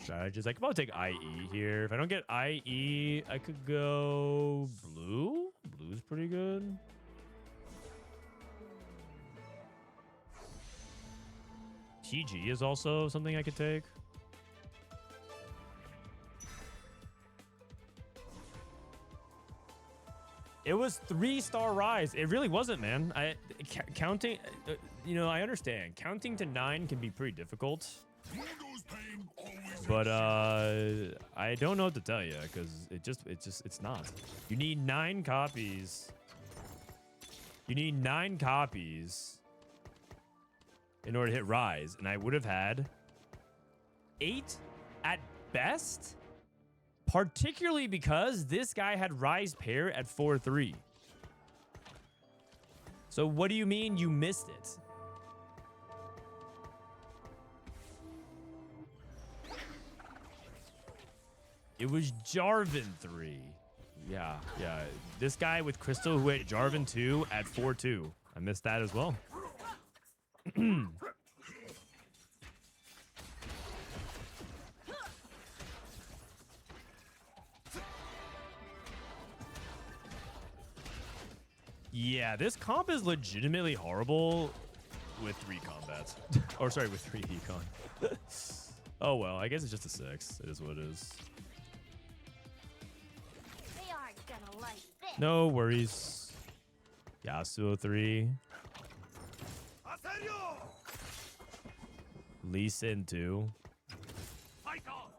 Strategist. I could probably take IE here. If I don't get IE, I could go blue. Blue's pretty good. TG is also something I could take. It was 3-star Ryze. It really wasn't, man. Counting, you know, I understand. Counting to 9 can be pretty difficult. But I don't know what to tell you because it's not. You need 9 copies. You need 9 copies in order to hit Ryze, and I would have had 8 at best. Particularly because this guy had Ryze pair at 4-3. So what do you mean you missed it? It was Jarvan 3. Yeah. This guy with Crystal who hit Jarvan 2 at 4-2. I missed that as well. Yeah, this comp is legitimately horrible with 3 combats. Or sorry, with 3 econ. Oh well, I guess it's just a 6. It is what it is. They aren't gonna like this. No worries. Yasuo 3. Aserio! Lee Sin 2. Fight on!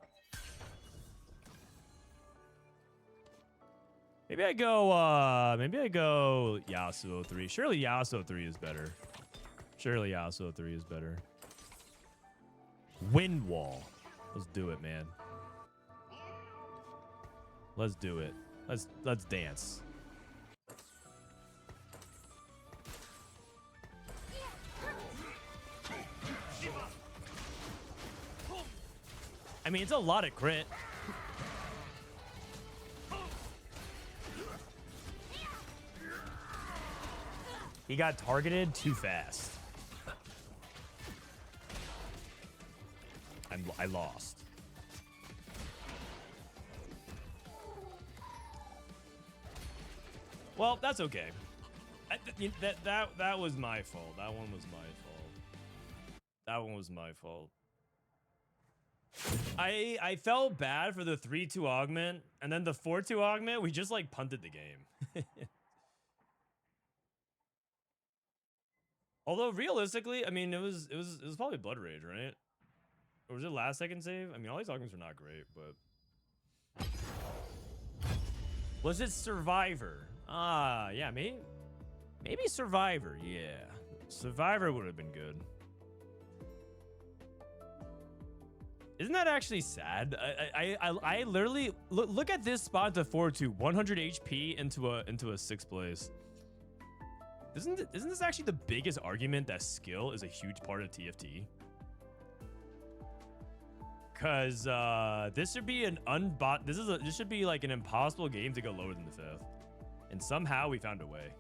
Maybe I go Yasuo 3. Surely Yasuo 3 is better. Surely Yasuo 3 is better. Wind Wall. Let's do it, man. Let's do it. Let's dance. I mean, it's a lot of crit. He got targeted too fast. I lost. Well, that's okay. That was my fault. That one was my fault. That one was my fault. I felt bad for the 3-2 augment, and then the 4-2 augment, we just like punted the game. Although realistically, I mean, it was probably Blood Rage, right? Or was it last second save? I mean, all these augments are not great, but was it Survivor? Ah, yeah, maybe Survivor. Yeah, Survivor would have been good. Isn't that actually sad? I literally look at this spot to 4-2, 100 HP into a 6th place. Isn't this actually the biggest argument that skill is a huge part of TFT? Cause this should be an unbot. This should be like an impossible game to go lower than the 5th, and somehow we found a way.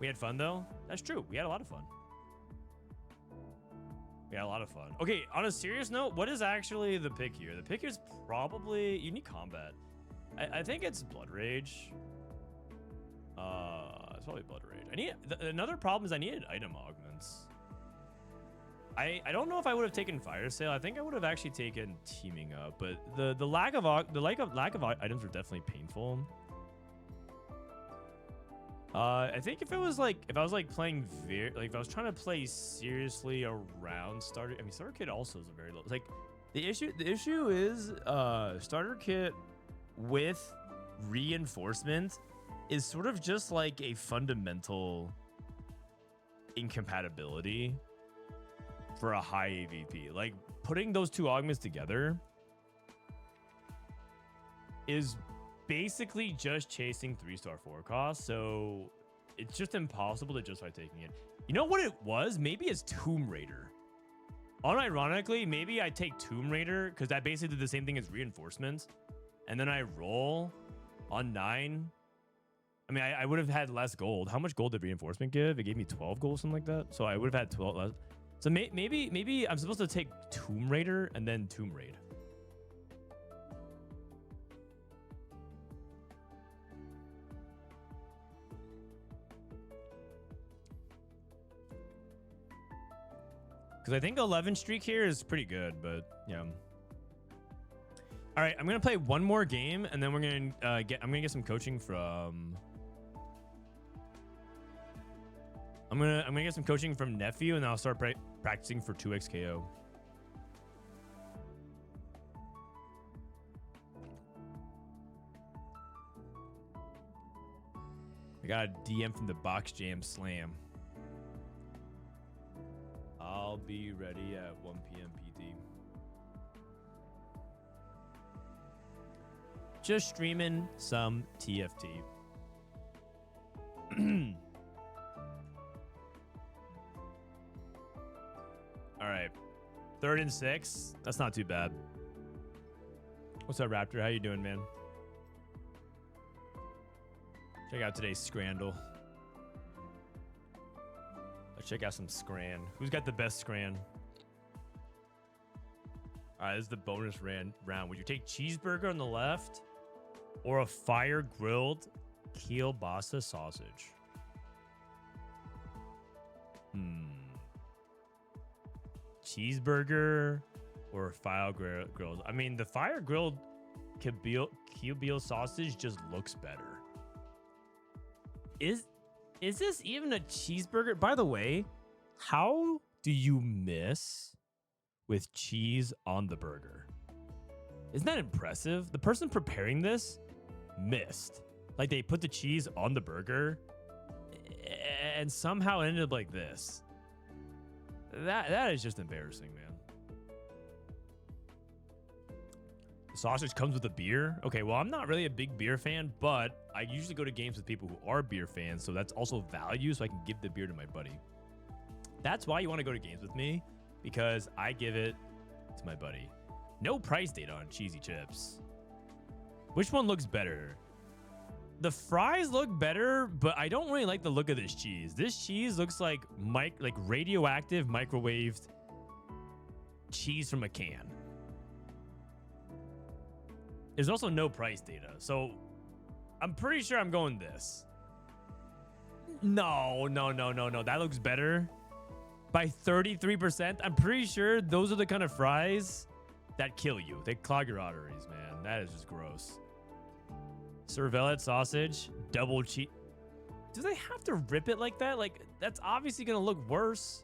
We had fun though. That's true. We had a lot of fun. We had a lot of fun. Okay, on a serious note, what is actually the pick here? The pick is probably unique combat. I think it's Blood Rage. It's probably Blood Rage. I need another problem is I needed item augments. I don't know if I would have taken Fire Sale. I think I would have actually taken Teaming Up, but the lack of items were definitely painful. I think if I was playing if I was trying to play seriously around starter, I mean starter kit also is a very low. Like the issue is starter kit with reinforcement is sort of just like a fundamental incompatibility for a high AVP. Like putting those 2 augments together is basically just chasing 3-star 4 costs, so it's just impossible to justify taking it. You know what it was? Maybe it's Tomb Raider. Unironically, maybe I take Tomb Raider because that basically did the same thing as reinforcements, and then I roll on 9. I mean, I would have had less gold. How much gold did reinforcement give? It gave me 12 gold, something like that. So I would have had 12 less. So maybe I'm supposed to take Tomb Raider and then Tomb Raid. Because I think 11 streak here is pretty good, but yeah. All right, I'm gonna play one more game, and then we're gonna I'm gonna get some coaching from. I'm gonna get some coaching from Nephew, and then I'll start practicing for 2x KO. I got a DM from the Box Jam Slam. I'll be ready at 1 p.m. PT. Just streaming some TFT. All right, 3rd and 6. That's not too bad. What's up, Raptor? How you doing, man? Check out today's Scrandle. Let's check out some Scran. Who's got the best Scran? All right, this is the bonus round. Would you take cheeseburger on the left or a fire grilled Kielbasa sausage. Cheeseburger or fire grilled. I mean, the fire grilled Kielbasa sausage just looks better. Is this even a cheeseburger? By the way, how do you miss with cheese on the burger? Isn't that impressive? The person preparing this missed. Like, they put the cheese on the burger and somehow it ended up like this. That is just embarrassing, man. The sausage comes with a beer. Okay, well, I'm not really a big beer fan, but I usually go to games with people who are beer fans, so that's also value, so I can give the beer to my buddy. That's why you want to go to games with me, because I give it to my buddy. No price data on cheesy chips. Which one looks better? The fries look better, but I don't really like the look of this cheese. This cheese looks like radioactive microwaved cheese from a can. There's also no price data, so I'm pretty sure I'm going this. No. That looks better by 33%. I'm pretty sure those are the kind of fries that kill you. They clog your arteries, man. That is just gross. Cervellet sausage, double cheese. Do they have to rip it like that? Like, that's obviously going to look worse.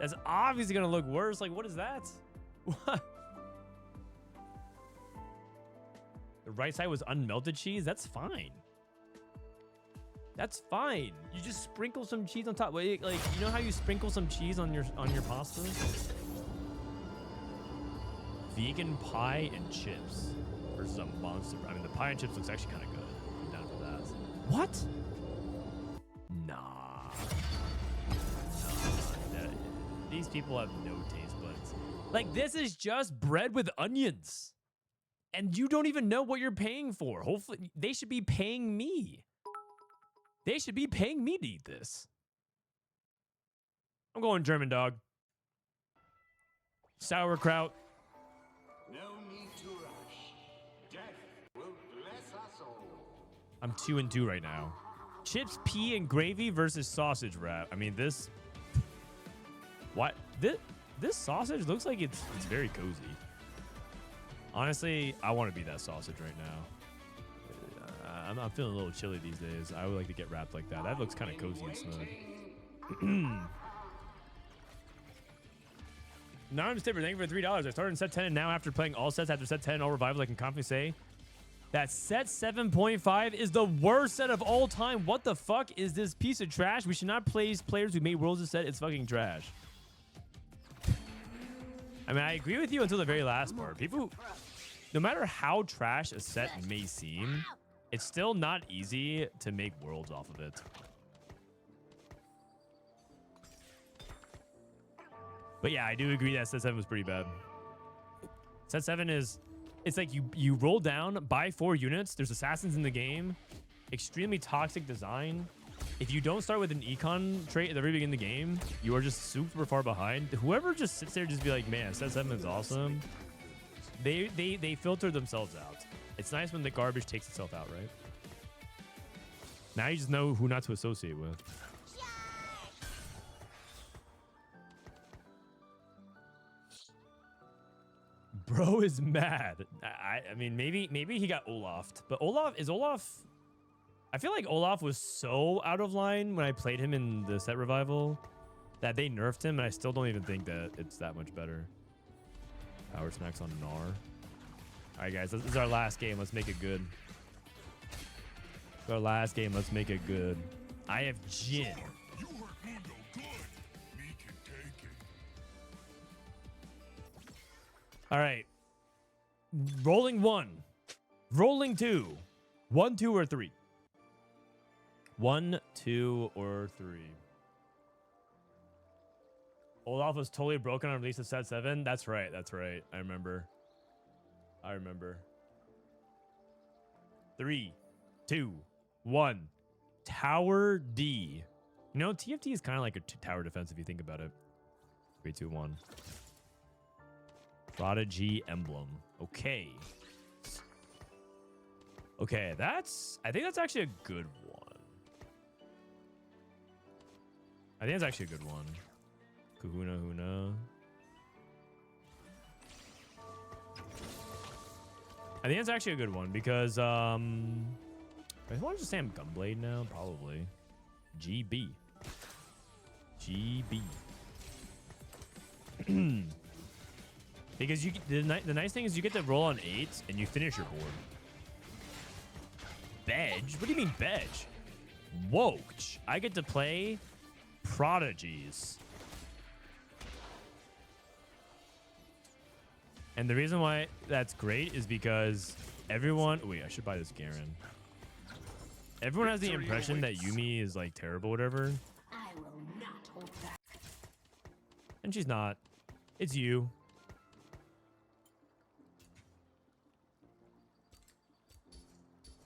That's obviously going to look worse. Like, what is that? What? The right side was unmelted cheese? That's fine. That's fine. You just sprinkle some cheese on top. Like, you know how you sprinkle some cheese on your pasta? Vegan pie and chips versus a monster. I mean, the pie and chips looks actually kind of good. I'm down for that. What? Nah. These people have no taste buds. Like, this is just bread with onions. And you don't even know what you're paying for. Hopefully, they should be paying me. They should be paying me to eat this. I'm going German dog. Sauerkraut. No need to rush. Death will bless us all. I'm 2-2 right now. Chips, pea, and gravy versus sausage wrap. I mean, this... What? This sausage looks like it's very cozy. Honestly, I want to be that sausage right now. I'm feeling a little chilly these days. I would like to get wrapped like that. That looks kind of cozy and snug. Now I'm Stipper. Thank you for $3. I started in set 10, and now after playing all sets after set 10 and all revivals, I can confidently say that set 7.5 is the worst set of all time. What the fuck is this piece of trash? We should not praise players who made worlds this set. It's fucking trash. I mean, I agree with you until the very last part. People, no matter how trash a set may seem, it's still not easy to make worlds off of it. But yeah, I do agree that set 7 was pretty bad. Set 7 is, it's like you roll down, buy 4 units. There's assassins in the game. Extremely toxic design. If you don't start with an econ trait at the very beginning of the game, you are just super far behind. Whoever just sits there just be like, man, set 7 is awesome. They filter themselves out. It's nice when the garbage takes itself out, right? Now you just know who not to associate with. Bro is mad. I mean, maybe he got Olaf'd, but Olaf. I feel like Olaf was so out of line when I played him in the set revival that they nerfed him, and I still don't even think that it's that much better. Power snacks on Gnar. All right, guys, this is our last game. Let's make it good. It's our last game. Let's make it good. I have Jin. You hurt Mundo good. Me can take it. All right. Rolling 1. Rolling 2. 1, 2, or 3. 1, 2, or 3. Olaf was totally broken on release of set 7. That's right. That's right. I remember. 3, 2, 1. Tower D. You know, TFT is kind of like a tower defense if you think about it. 3, 2, 1. Prodigy emblem. Okay. Okay, I think that's actually a good one. I think that's actually a good one. Kahuna Huna. I think that's actually a good one because I want to just say I'm Gunblade now, probably. GB. GB. Because the nice thing is you get to roll on 8 and you finish your board. Bedge? What do you mean Bedge? Whoa, I get to play Prodigies. And the reason why that's great is because everyone... Wait, I should buy this Garen. Everyone has the impression that Yuumi is like terrible or whatever. I will not hold back. And she's not. It's you.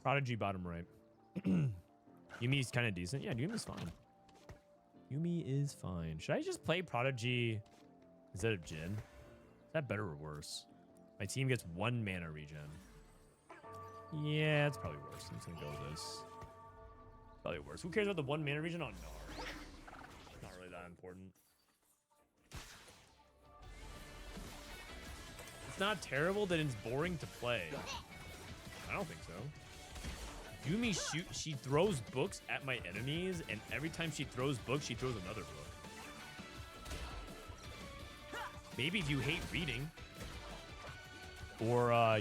Prodigy bottom right. Yuumi's kind of decent. Yeah, Yuumi's fine. Yuumi is fine. Should I just play Prodigy instead of Jhin? Is that better or worse? My team gets 1 mana regen. Yeah, it's probably worse. I'm just gonna go with this. Probably worse. Who cares about the 1 mana regen on Gnar? Not really that important. It's not terrible that it's boring to play. I don't think so. Yuumi she throws books at my enemies, and every time she throws books, she throws another book. Maybe if you hate reading, or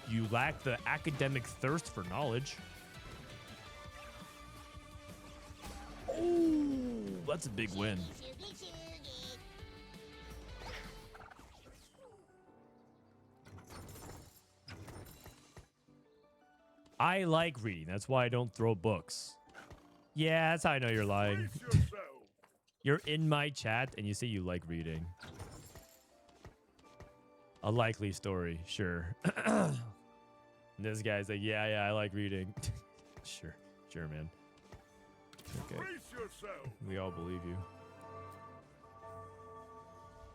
you lack the academic thirst for knowledge. Oh, that's a big win. I like reading. That's why I don't throw books. Yeah, that's how I know you're lying. You're in my chat and you say you like reading. A likely story, sure. And this guy's like, yeah, I like reading. Sure, man. Okay. We all believe you.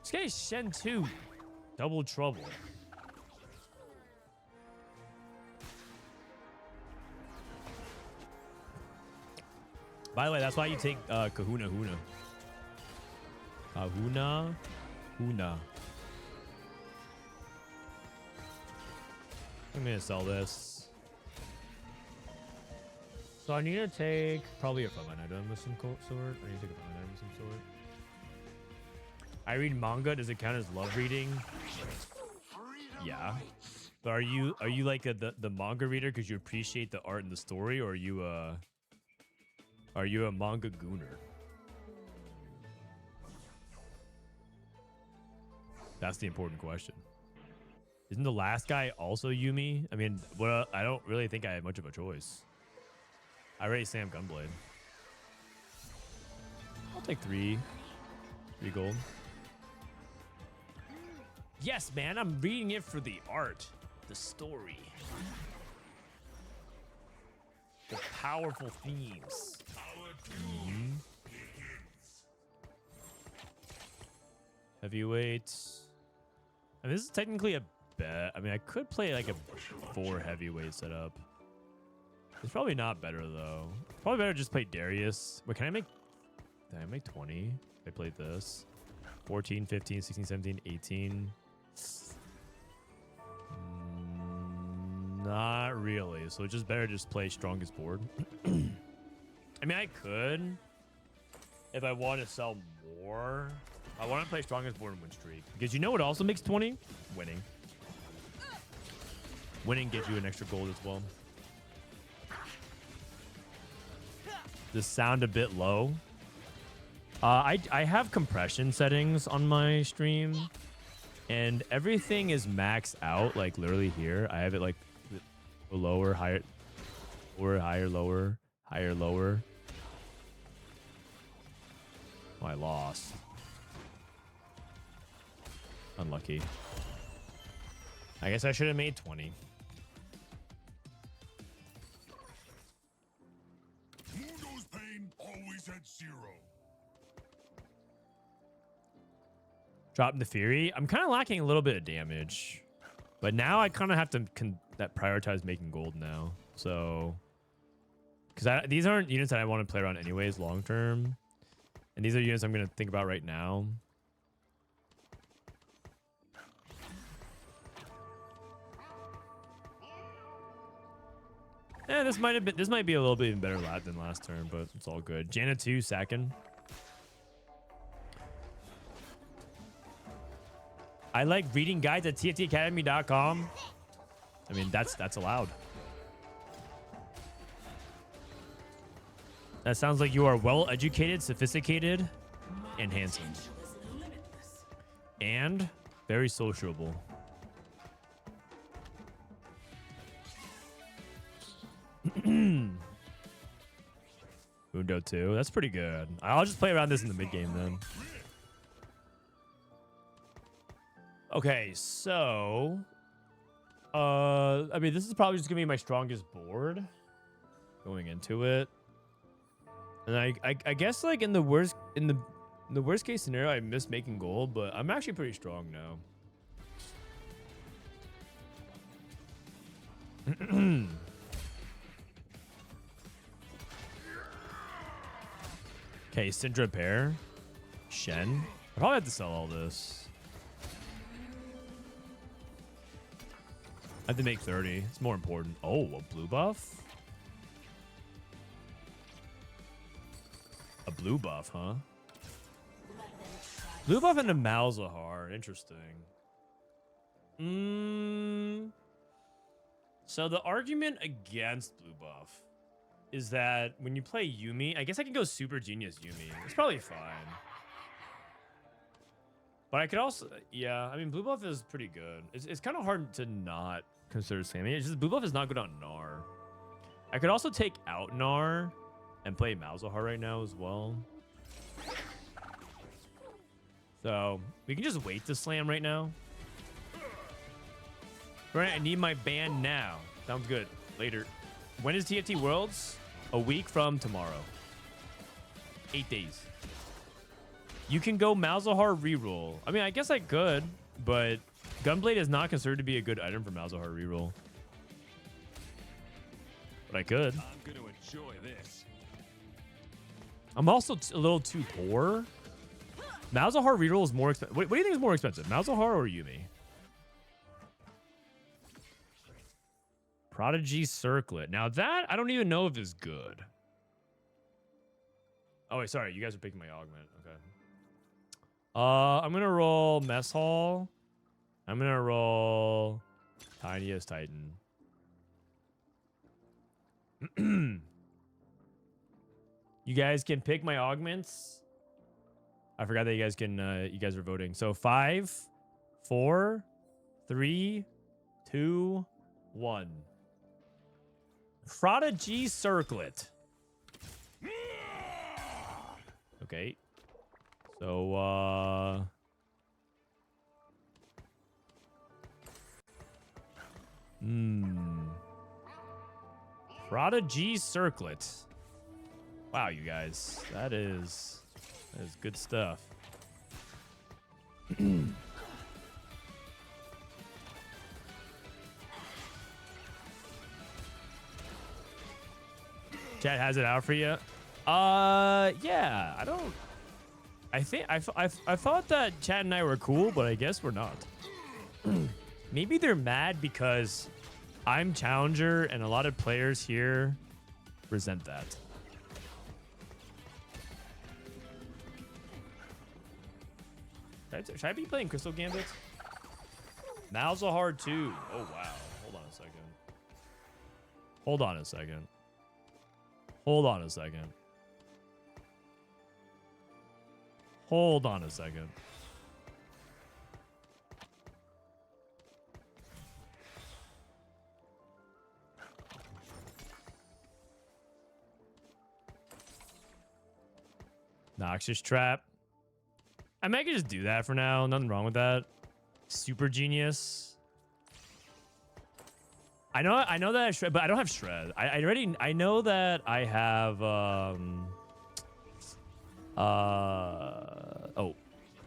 This guy's Shen 2. Double trouble. By the way, that's why you take Kahuna Huna. Kahuna Huna. I'm gonna sell this. So I need to take probably a frontline item of some sort. I need to take a frontline item of some sort. I read manga. Does it count as love reading? Yeah. But are you like the manga reader because you appreciate the art and the story, or are you a manga gooner? That's the important question. Isn't the last guy also Yuumi? I mean, well, I don't really think I have much of a choice. I already say I'm Gunblade. I'll take 3 gold. Yes, man, I'm reading it for the art, the story, the powerful themes. Heavyweights. And this is technically a bet. I mean, I could play like a 4 heavyweight setup. It's probably not better though. Probably better just play Darius. Wait, can I make 20 if I played this? 14, 15, 16, 17, 18. Not really. So it's just better just play strongest board. I mean, I could if I want to sell more. I want to play strongest board and win streak. Because you know what also makes 20? Winning. Winning gives you an extra gold as well. Does sound a bit low? I have compression settings on my stream. And everything is maxed out, like literally here. I have it like lower, higher, lower, higher, lower, higher, lower. Oh, I lost. Unlucky. I guess I should have made 20. Mundo's pain always at 0. Drop the Fury. I'm kind of lacking a little bit of damage. But now I kind of have to prioritize making gold now. So, because these aren't units that I want to play around anyways long term, and these are units I'm gonna think about right now. Yeah, this might be a little bit even better lat than last turn, but it's all good. Janna 2 second. I like reading guides at tftacademy.com. I mean, that's allowed. That sounds like you are well educated, sophisticated, and handsome. And very sociable. Mundo 2. That's pretty good. I'll just play around this in the mid game then. Okay, so I mean, this is probably just gonna be my strongest board going into it. And I guess like in the worst case scenario, I miss making gold, but I'm actually pretty strong now. Okay, Syndra pair. Shen. I probably have to sell all this. I have to make 30. It's more important. Oh, a blue buff? A blue buff, huh? Blue buff into Malzahar. Interesting. So the argument against blue buff is that when you play Yuumi, I guess I can go Super Genius Yuumi. It's probably fine. But I could also, yeah, I mean, blue buff is pretty good. It's kind of hard to not consider Sammy. It's just blue buff is not good on Gnar. I could also take out Gnar and play Malzahar right now as well. So we can just wait to slam right now. Right, I need my ban now. Sounds good. Later. When is TFT Worlds? A week from tomorrow. 8 days. You can go Malzahar reroll. I mean, I guess I could, but Gunblade is not considered to be a good item for Malzahar reroll. But I could. I'm gonna enjoy this. I'm also a little too poor. Malzahar reroll is more expensive. What do you think is more expensive, Malzahar or Yuumi? Prodigy Circlet. Now that, I don't even know if it's good. Oh, wait, sorry. You guys are picking my augment. Okay. I'm going to roll Mess Hall. I'm going to roll Tiniest Titan. You guys can pick my augments. I forgot that you guys can, you guys are voting. So 5, 4, 3, 2, 1. Prodigy Circlet. Okay. So, Prodigy Circlet. Wow, you guys. That is good stuff. Chat has it out for you. Yeah, I thought that Chad and I were cool, but I guess we're not. Maybe they're mad because I'm challenger and a lot of players here resent that. Should I be playing Crystal Gambit? Malzahar 2. Oh, wow. Hold on a second. Hold on a second. Hold on a second. Hold on a second. Noxious Trap. I might just do that for now. Nothing wrong with that. Super Genius. I know that I shred, but I don't have shred. I know that I have oh,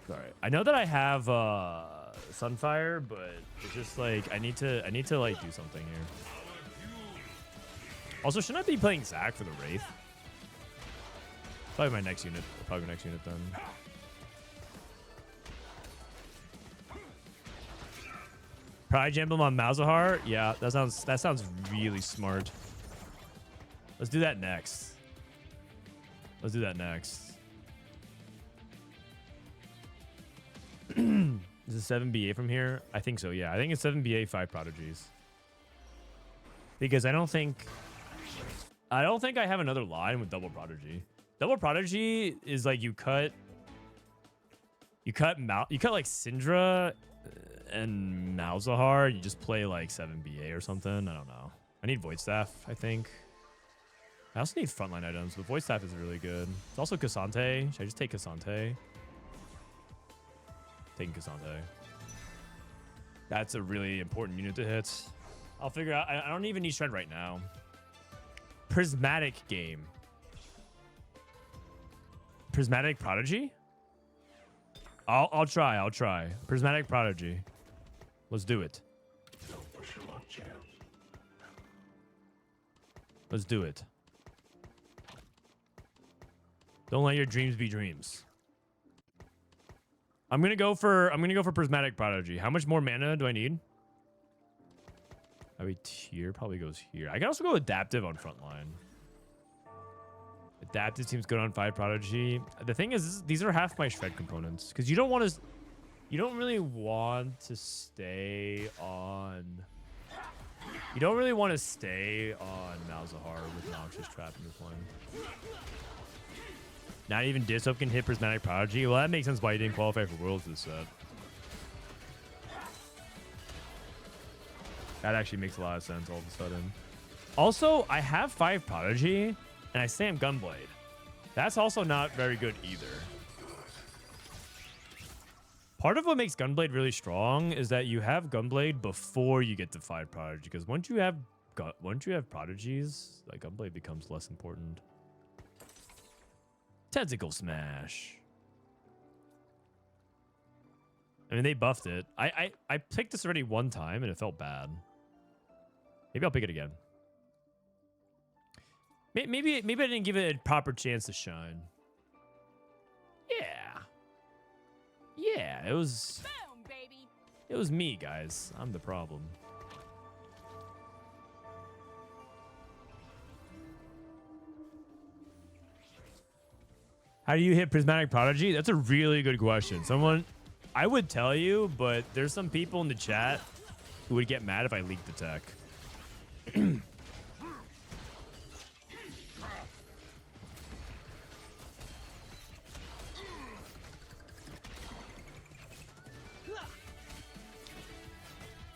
sorry. I know that I have Sunfire, but it's just like I need to like do something here. Also, shouldn't I be playing Zac for the Wraith? Probably my next unit. Probably my next unit then. Prodigy emblem on Malzahar? Yeah, that sounds really smart. Let's do that next. Let's do that next. Is it 7 BA from here? I think so, yeah. I think it's 7 BA, 5 Prodigies. Because I don't think I have another line with double Prodigy. Double Prodigy is like you cut like Syndra and Malzahar. You just play like 7 BA or something. I don't know. I need Void Staff, I think. I also need frontline items, but Void Staff is really good. It's also Cassante. Should I just take Cassante? Taking Cassante. That's a really important unit to hit. I'll figure out. I don't even need Shred right now. Prismatic game. Prismatic Prodigy? I'll try. Prismatic Prodigy. Let's do it. Let's do it. Don't let your dreams be dreams. I'm gonna go for Prismatic Prodigy. How much more mana do I need? I mean, tier probably goes here. I can also go adaptive on frontline. Adaptive seems good on 5 Prodigy. The thing is, these are half my shred components because you don't really want to stay on. You don't really want to stay on Malzahar with Noxious Trap in this line. Not even Disop can hit Prismatic Prodigy. Well, that makes sense why you didn't qualify for Worlds this set. That actually makes a lot of sense all of a sudden. Also, I have 5 Prodigy, and I say I'm Gunblade. That's also not very good either. Part of what makes Gunblade really strong is that you have Gunblade before you get to 5 Prodigy, because once you have Prodigies, like Gunblade becomes less important. Tentacle Smash. I mean, they buffed it. I picked this already one time, and it felt bad. Maybe I'll pick it again. Maybe I didn't give it a proper chance to shine. Yeah, it was. Boom, baby. It was me, guys. I'm the problem. How do you hit Prismatic Prodigy? That's a really good question. I would tell you, but there's some people in the chat who would get mad if I leaked the tech.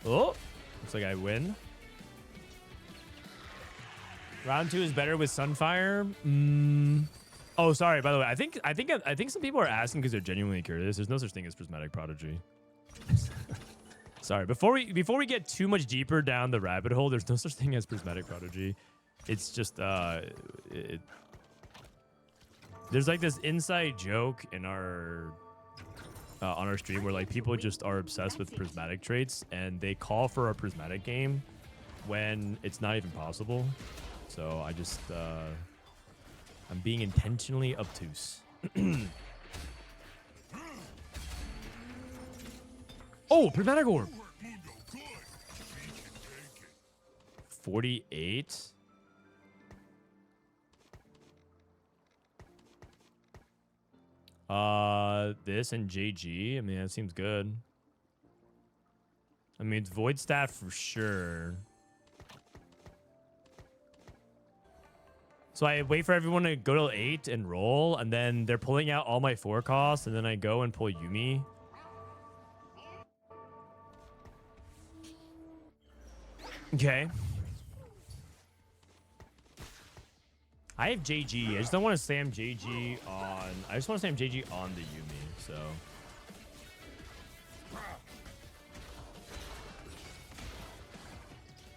Oh, looks like I win. Round 2 is better with Sunfire. Oh, sorry. By the way, I think some people are asking because they're genuinely curious. There's no such thing as Prismatic Prodigy. Sorry. Before we get too much deeper down the rabbit hole, there's no such thing as Prismatic Prodigy. It's just there's like this inside joke in our on our stream where like people just are obsessed with prismatic traits and they call for a prismatic game when it's not even possible. So I just I'm being intentionally obtuse. Oh, Prismatic Orb. 48. This and JG. I mean, that seems good. I mean, it's Void Staff for sure. So I wait for everyone to go to 8 and roll, and then they're pulling out all my 4 costs, and then I go and pull Yuumi. Okay. I have JG. I just don't want to slam JG on. I just want to slam JG on the Yuumi. So.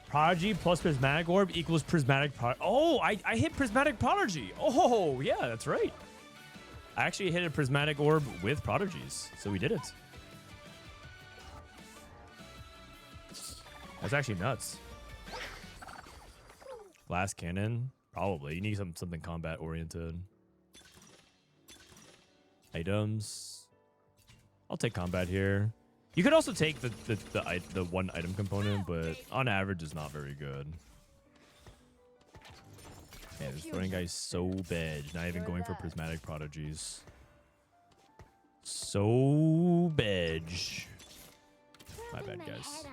Prodigy plus Prismatic Orb equals Prismatic Prodigy. Oh, I hit Prismatic Prodigy. Oh, yeah, that's right. I actually hit a Prismatic Orb with Prodigies. So we did it. That's actually nuts. Glass cannon? Probably. You need something combat oriented. Items. I'll take combat here. You could also take the one item component, but on average is not very good. Yeah, this Frodan Guides so bad. Not even going for prismatic prodigies. So bad. My bad, guys.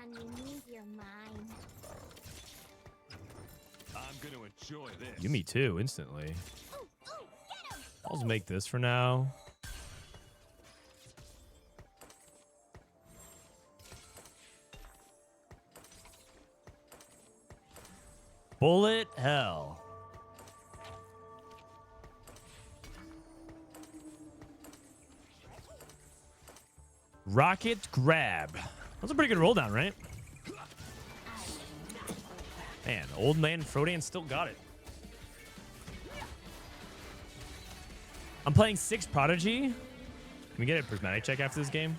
I'm gonna enjoy this. Yuumi too, instantly. I'll just make this for now. Bullet hell. Rocket grab. That's a pretty good roll down, right? Man, old man Frodan still got it. I'm playing 6 Prodigy. Can we get a prismatic check after this game?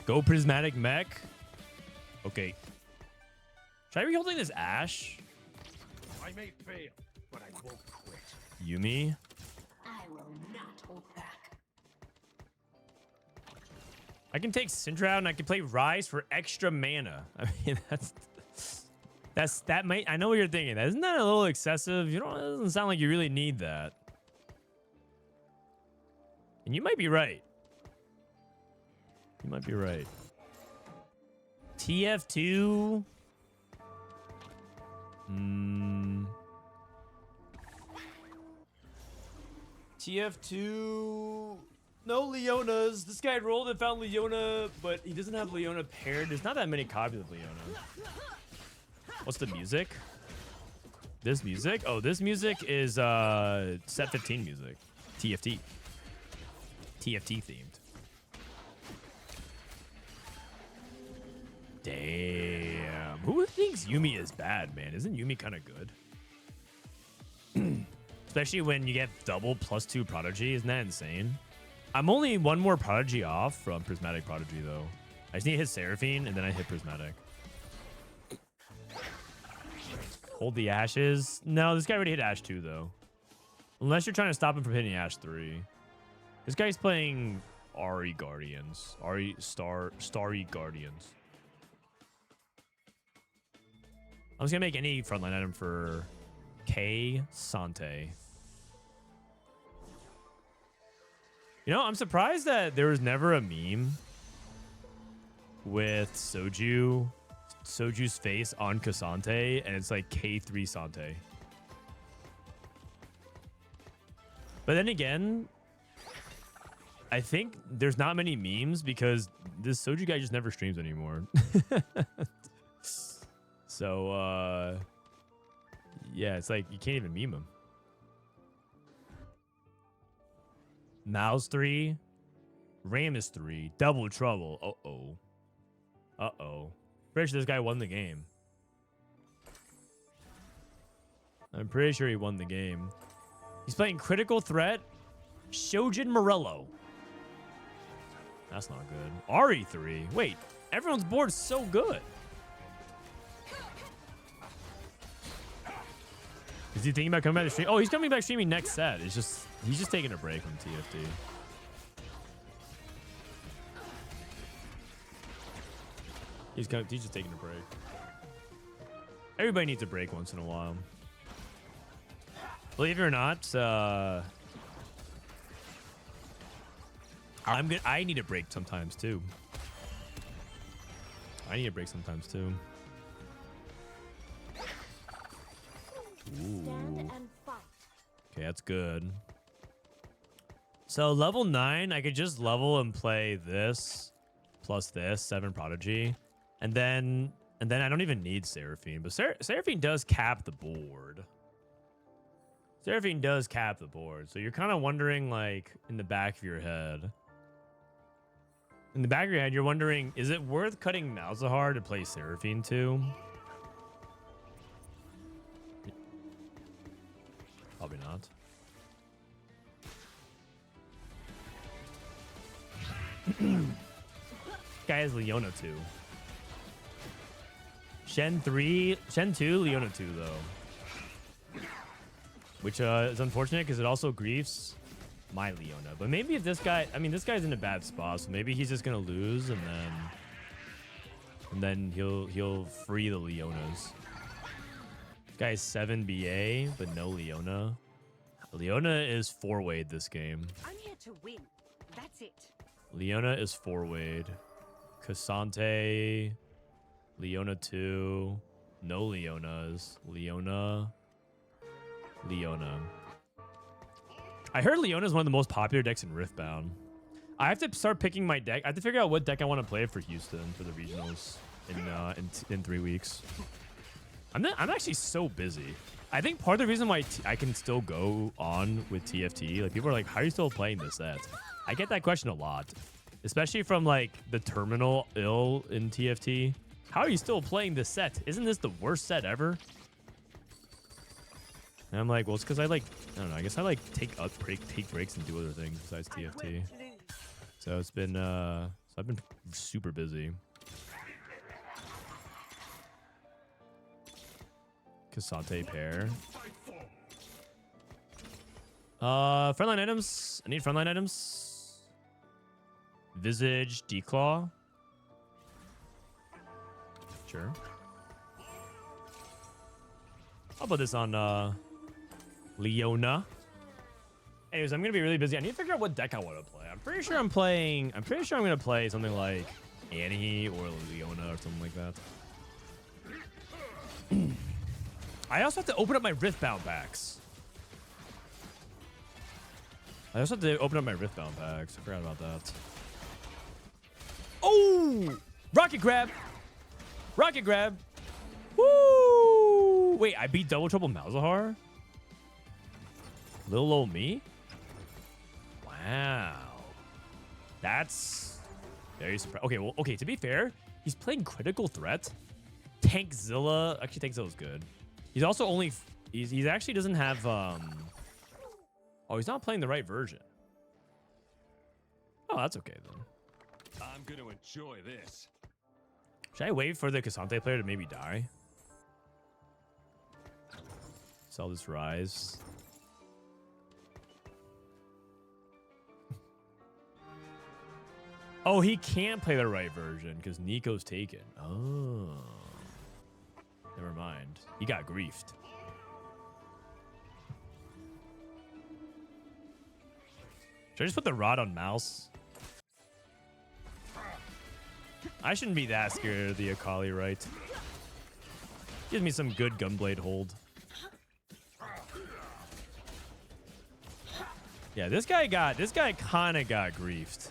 Go prismatic mech. Okay. Should I be holding this Ash? I may fail, but I won't quit. Yuumi. I will not hold back. I can take Syndra and I can play Ryze for extra mana. I mean, that might. I know what you're thinking. Isn't that a little excessive? You don't. It doesn't sound like you really need that. And you might be right. You might be right. TF2. TF2. No Leonas. This guy rolled and found Leona, but he doesn't have Leona paired. There's not that many copies of Leona. What's the music? This music? Oh, this music is set 15 music. TFT. TFT themed. Damn. Who thinks Yuumi is bad, man? Isn't Yuumi kind of good? Especially when you get double +2 Prodigy. Isn't that insane? I'm only one more Prodigy off from Prismatic Prodigy, though. I just need to hit Seraphine, and then I hit Prismatic. Hold the Ashes. No, this guy already hit Ash 2, though. Unless you're trying to stop him from hitting Ash 3. This guy's playing Ari Guardians. Starry Guardians. I'm just gonna make any frontline item for K Sante. You know, I'm surprised that there was never a meme with Soju's face on Cassante, and it's like K3 Sante. But then again, I think there's not many memes because this Soju guy just never streams anymore. So, yeah, it's like you can't even meme him. Mal's 3. Ram is 3. Double trouble. Uh-oh. Uh-oh. Pretty sure this guy won the game. I'm pretty sure he won the game. He's playing Critical Threat. Shojin Morello. That's not good. RE3. Wait, everyone's board's so good. Is he thinking about coming back to stream? Oh, he's coming back streaming next set. It's just he's just taking a break from TFT. He's just taking a break. Everybody needs a break once in a while. Believe it or not, I need a break sometimes too. I need a break sometimes too. Ooh. Stand and fight. Okay, that's good. So level 9, I could just level and play this plus this 7 Prodigy, and then I don't even need Seraphine. But Seraphine does cap the board. Seraphine does cap the board, so you're kind of wondering, like, in the back of your head. In the back of your head, you're wondering, is it worth cutting Malzahar to play Seraphine too? Probably not. Guy has Leona 2. Shen 3, Shen 2, Leona 2 though. Which is unfortunate because it also griefs my Leona. But maybe if this guy, I mean, this guy's in a bad spot, so maybe he's just gonna lose and then he'll free the Leonas. This guy's 7 BA, but no Leona. Leona is 4-wayed this game. I'm here to win. That's it. Leona is 4-wayed. Cassante, Leona 2, no Leonas. Leona. I heard Leona is one of the most popular decks in Riftbound. I have to start picking my deck. I have to figure out what deck I want to play for Houston for the regionals in 3 weeks. I'm actually so busy. I think part of the reason why I can still go on with TFT, like people are like, how are you still playing this set? I get that question a lot, especially from like the terminal ill in TFT. How are you still playing this set? Isn't this the worst set ever? And I'm like, well, it's because I like, I don't know, I guess I like take breaks and do other things besides TFT. So it's been, so I've been super busy. Cassante pair. Frontline items. I need frontline items. Visage, Declaw. Sure. I'll put this on Leona. Anyways, I'm gonna be really busy. I need to figure out what deck I want to play. I'm pretty sure I'm gonna play something like Annie or Leona or something like that. I also have to open up my Riftbound packs. I forgot about that. Oh! Rocket grab! Woo! Wait, I beat Double Trouble Malzahar? Little old me? Wow. That's very surprising. Okay, well, okay, to be fair, he's playing Critical Threat. Tankzilla. Actually, Tankzilla's good. He's also only... He's actually doesn't have... Oh, he's not playing the right version. Oh, that's okay, then. I'm going to enjoy this. Should I wait for the Cassante player to maybe die? Sell this Ryze. Oh, he can't play the right version because Nico's taken. Oh. Never mind. He got griefed. Should I just put the rod on mouse? I shouldn't be that scared of the Akali, right? Gives me some good gunblade hold. Yeah, this guy kind of got griefed.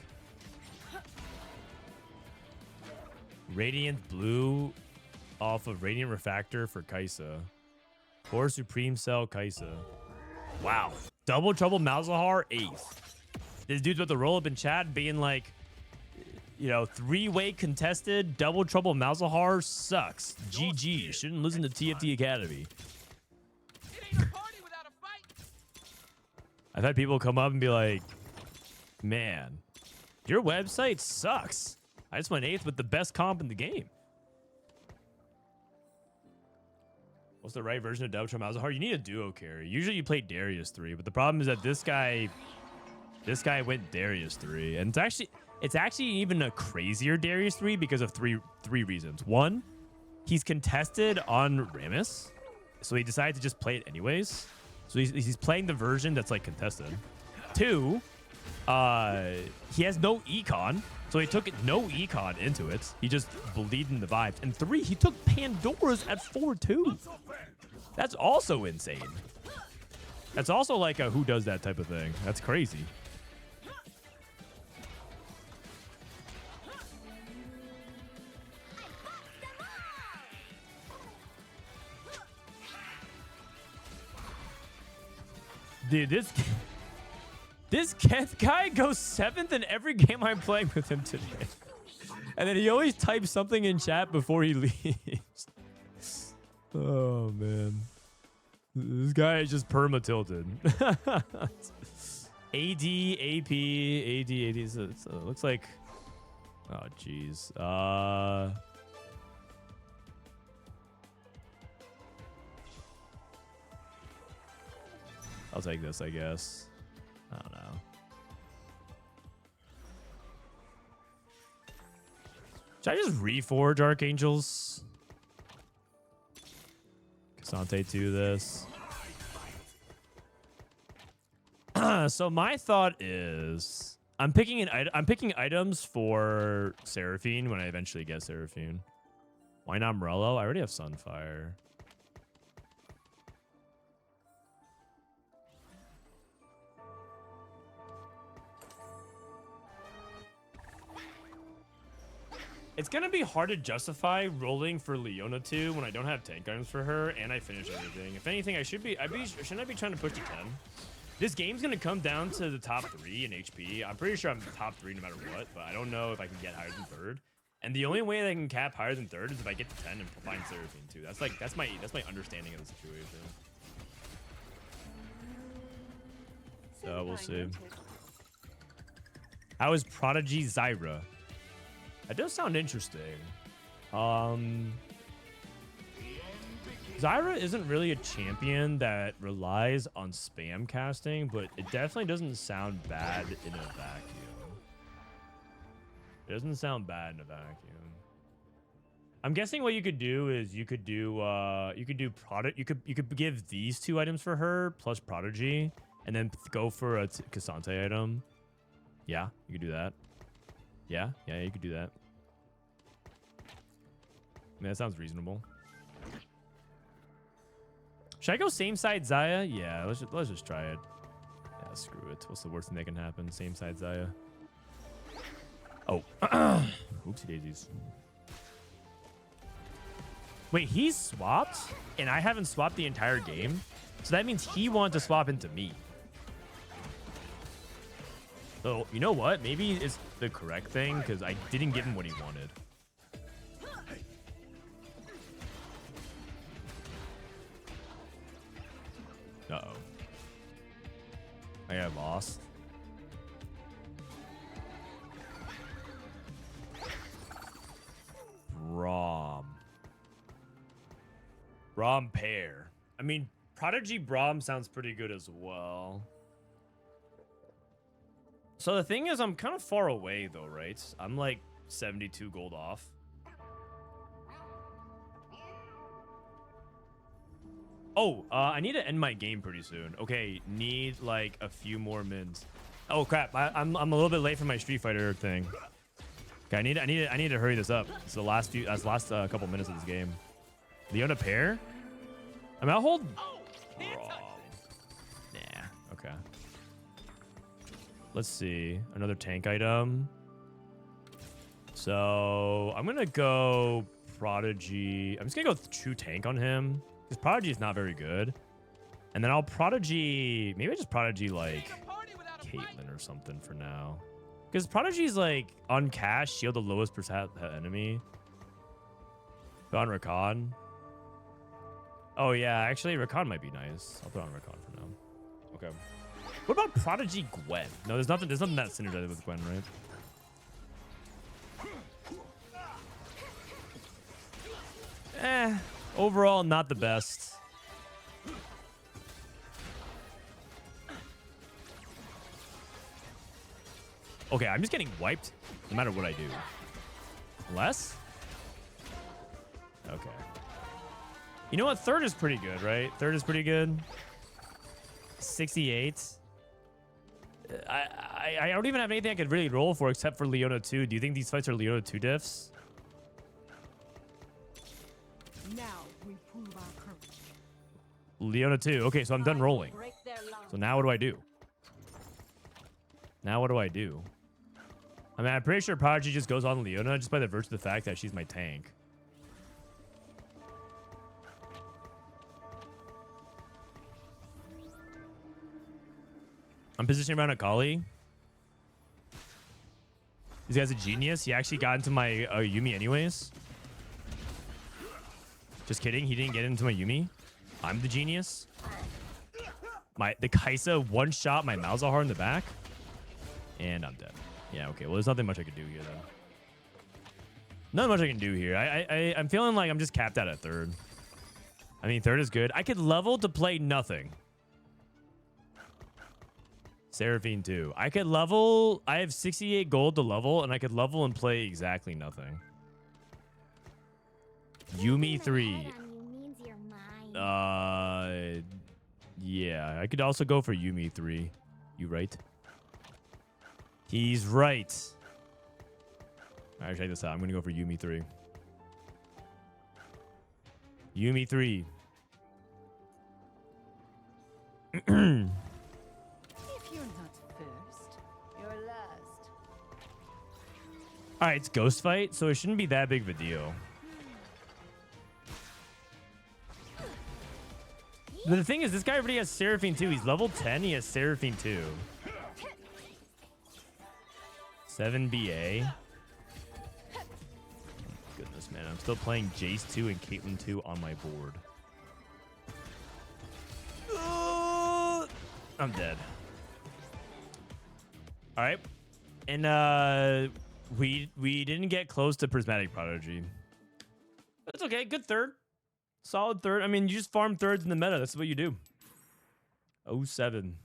Radiant Blue off of Radiant Refractor for Kai'Sa. Or Supreme Cell Kai'Sa. Wow. Double Trouble Malzahar 8th. This dude's about to roll up in chat being like, you know, 3-way contested. Double Trouble Malzahar sucks. GG. Shouldn't listen to TFT Academy. I've had people come up and be like, man, your website sucks. I just went 8th with the best comp in the game. What's the right version of Double Trouble Malzahar? You need a duo carry. Usually you play Darius 3, but the problem is that this guy went Darius 3, and it's actually even a crazier Darius 3 because of three reasons. One, he's contested on Rammus, so he decided to just play it anyways. So he's playing the version that's like contested. Two, he has no econ, so he took no econ into it. He just believed in the vibes. And 3, he took Pandora's at 4-2. That's also insane. That's also like a who does that type of thing. That's crazy. Dude, this guy goes 7th in every game I'm playing with him today. And then he always types something in chat before he leaves. Oh, man. This guy is just perma-tilted. AD, AP, AD, AD. So it looks like Oh, jeez. I'll take this, I guess. I don't know. Should I just reforge Archangels? Cassante to this. So my thought is I'm picking items for Seraphine when I eventually get Seraphine. Why not Morello? I already have Sunfire. It's gonna be hard to justify rolling for Leona 2 when I don't have tank items for her and I finish everything. If anything, shouldn't I be trying to push to 10? This game's gonna come down to the top 3 in HP. I'm pretty sure I'm top 3 no matter what, but I don't know if I can get higher than 3rd. And the only way that I can cap higher than 3rd is if I get to 10 and find Seraphine too. That's my understanding of the situation. So we'll see. How is Prodigy Zyra? That does sound interesting. Zyra isn't really a champion that relies on spam casting, but it definitely doesn't sound bad in a vacuum. It doesn't sound bad in a vacuum. I'm guessing what you could do is you could give these 2 items for her plus Prodigy, and then go for a Cassante item. Yeah, you could do that. Yeah, you could do that. I mean, that sounds reasonable. Should I go same side Zaya? Yeah, let's just try it. Yeah, screw it. What's the worst thing that can happen? Same side Zaya. Oh, oopsie daisies. Wait, he's swapped, and I haven't swapped the entire game, so that means he wanted to swap into me. So you know what? Maybe it's the correct thing because I didn't give him what he wanted. Uh-oh. I got lost. Braum pair. I mean, Prodigy Braum sounds pretty good as well. So the thing is, I'm kind of far away though, right? I'm like 72 gold off. Oh, I need to end my game pretty soon. Okay, need like a few more mins. Oh crap, I'm a little bit late for my Street Fighter thing. Okay, I need to hurry this up. It's the last couple minutes of this game. Leona pair? I mean, I'll hold. Nah. Okay. Let's see. Another tank item. So I'm gonna go Prodigy. I'm just gonna go true tank on him because Prodigy is not very good. And then I'll Prodigy. Maybe I just Prodigy like Caitlyn or something for now. Because Prodigy's like on cash, shield the lowest percent enemy. Put on Rakan. Oh yeah, actually Rakan might be nice. I'll put on Rakan for now. Okay. What about Prodigy Gwen? No, there's nothing that synergizes with Gwen, right? Overall not the best. Okay, I'm just getting wiped no matter what I do. Less? Okay. You know what? 3rd is pretty good, right? 3rd is pretty good. 68. I don't even have anything I could really roll for except for Leona 2. Do you think these fights are Leona 2 diffs? Now we prove our courage. Leona 2. Okay, so I'm done rolling. So now what do I do? Now what do I do? I mean, I'm pretty sure Prodigy just goes on Leona just by the virtue of the fact that she's my tank. I'm positioning around Akali. This guy's a genius. He actually got into my Yuumi anyways. Just kidding. He didn't get into my Yuumi. I'm the genius. The Kaisa one-shot my Malzahar in the back. And I'm dead. Yeah, okay. Well, there's nothing much I could do here, though. Not much I can do here. I'm feeling like I'm just capped out at third. I mean, third is good. I could level to play nothing. Seraphine 2. I could level. I have 68 gold to level, and I could level and play exactly nothing. Yuumi 3. Yeah. I could also go for Yuumi 3. You right? He's right. All right, check this out. I'm going to go for Yuumi 3. Yuumi 3. If you're not first, you're last. All right, it's Ghost Fight, so it shouldn't be that big of a deal. But the thing is, this guy already has Seraphine 2. He's level 10. He has Seraphine 2. 7 BA. Goodness, man. I'm still playing Jace 2 and Caitlyn 2 on my board. I'm dead. All right. And we didn't get close to Prismatic Prodigy. That's okay. Good third. Solid third. I mean, you just farm thirds in the meta. That's what you do. 07.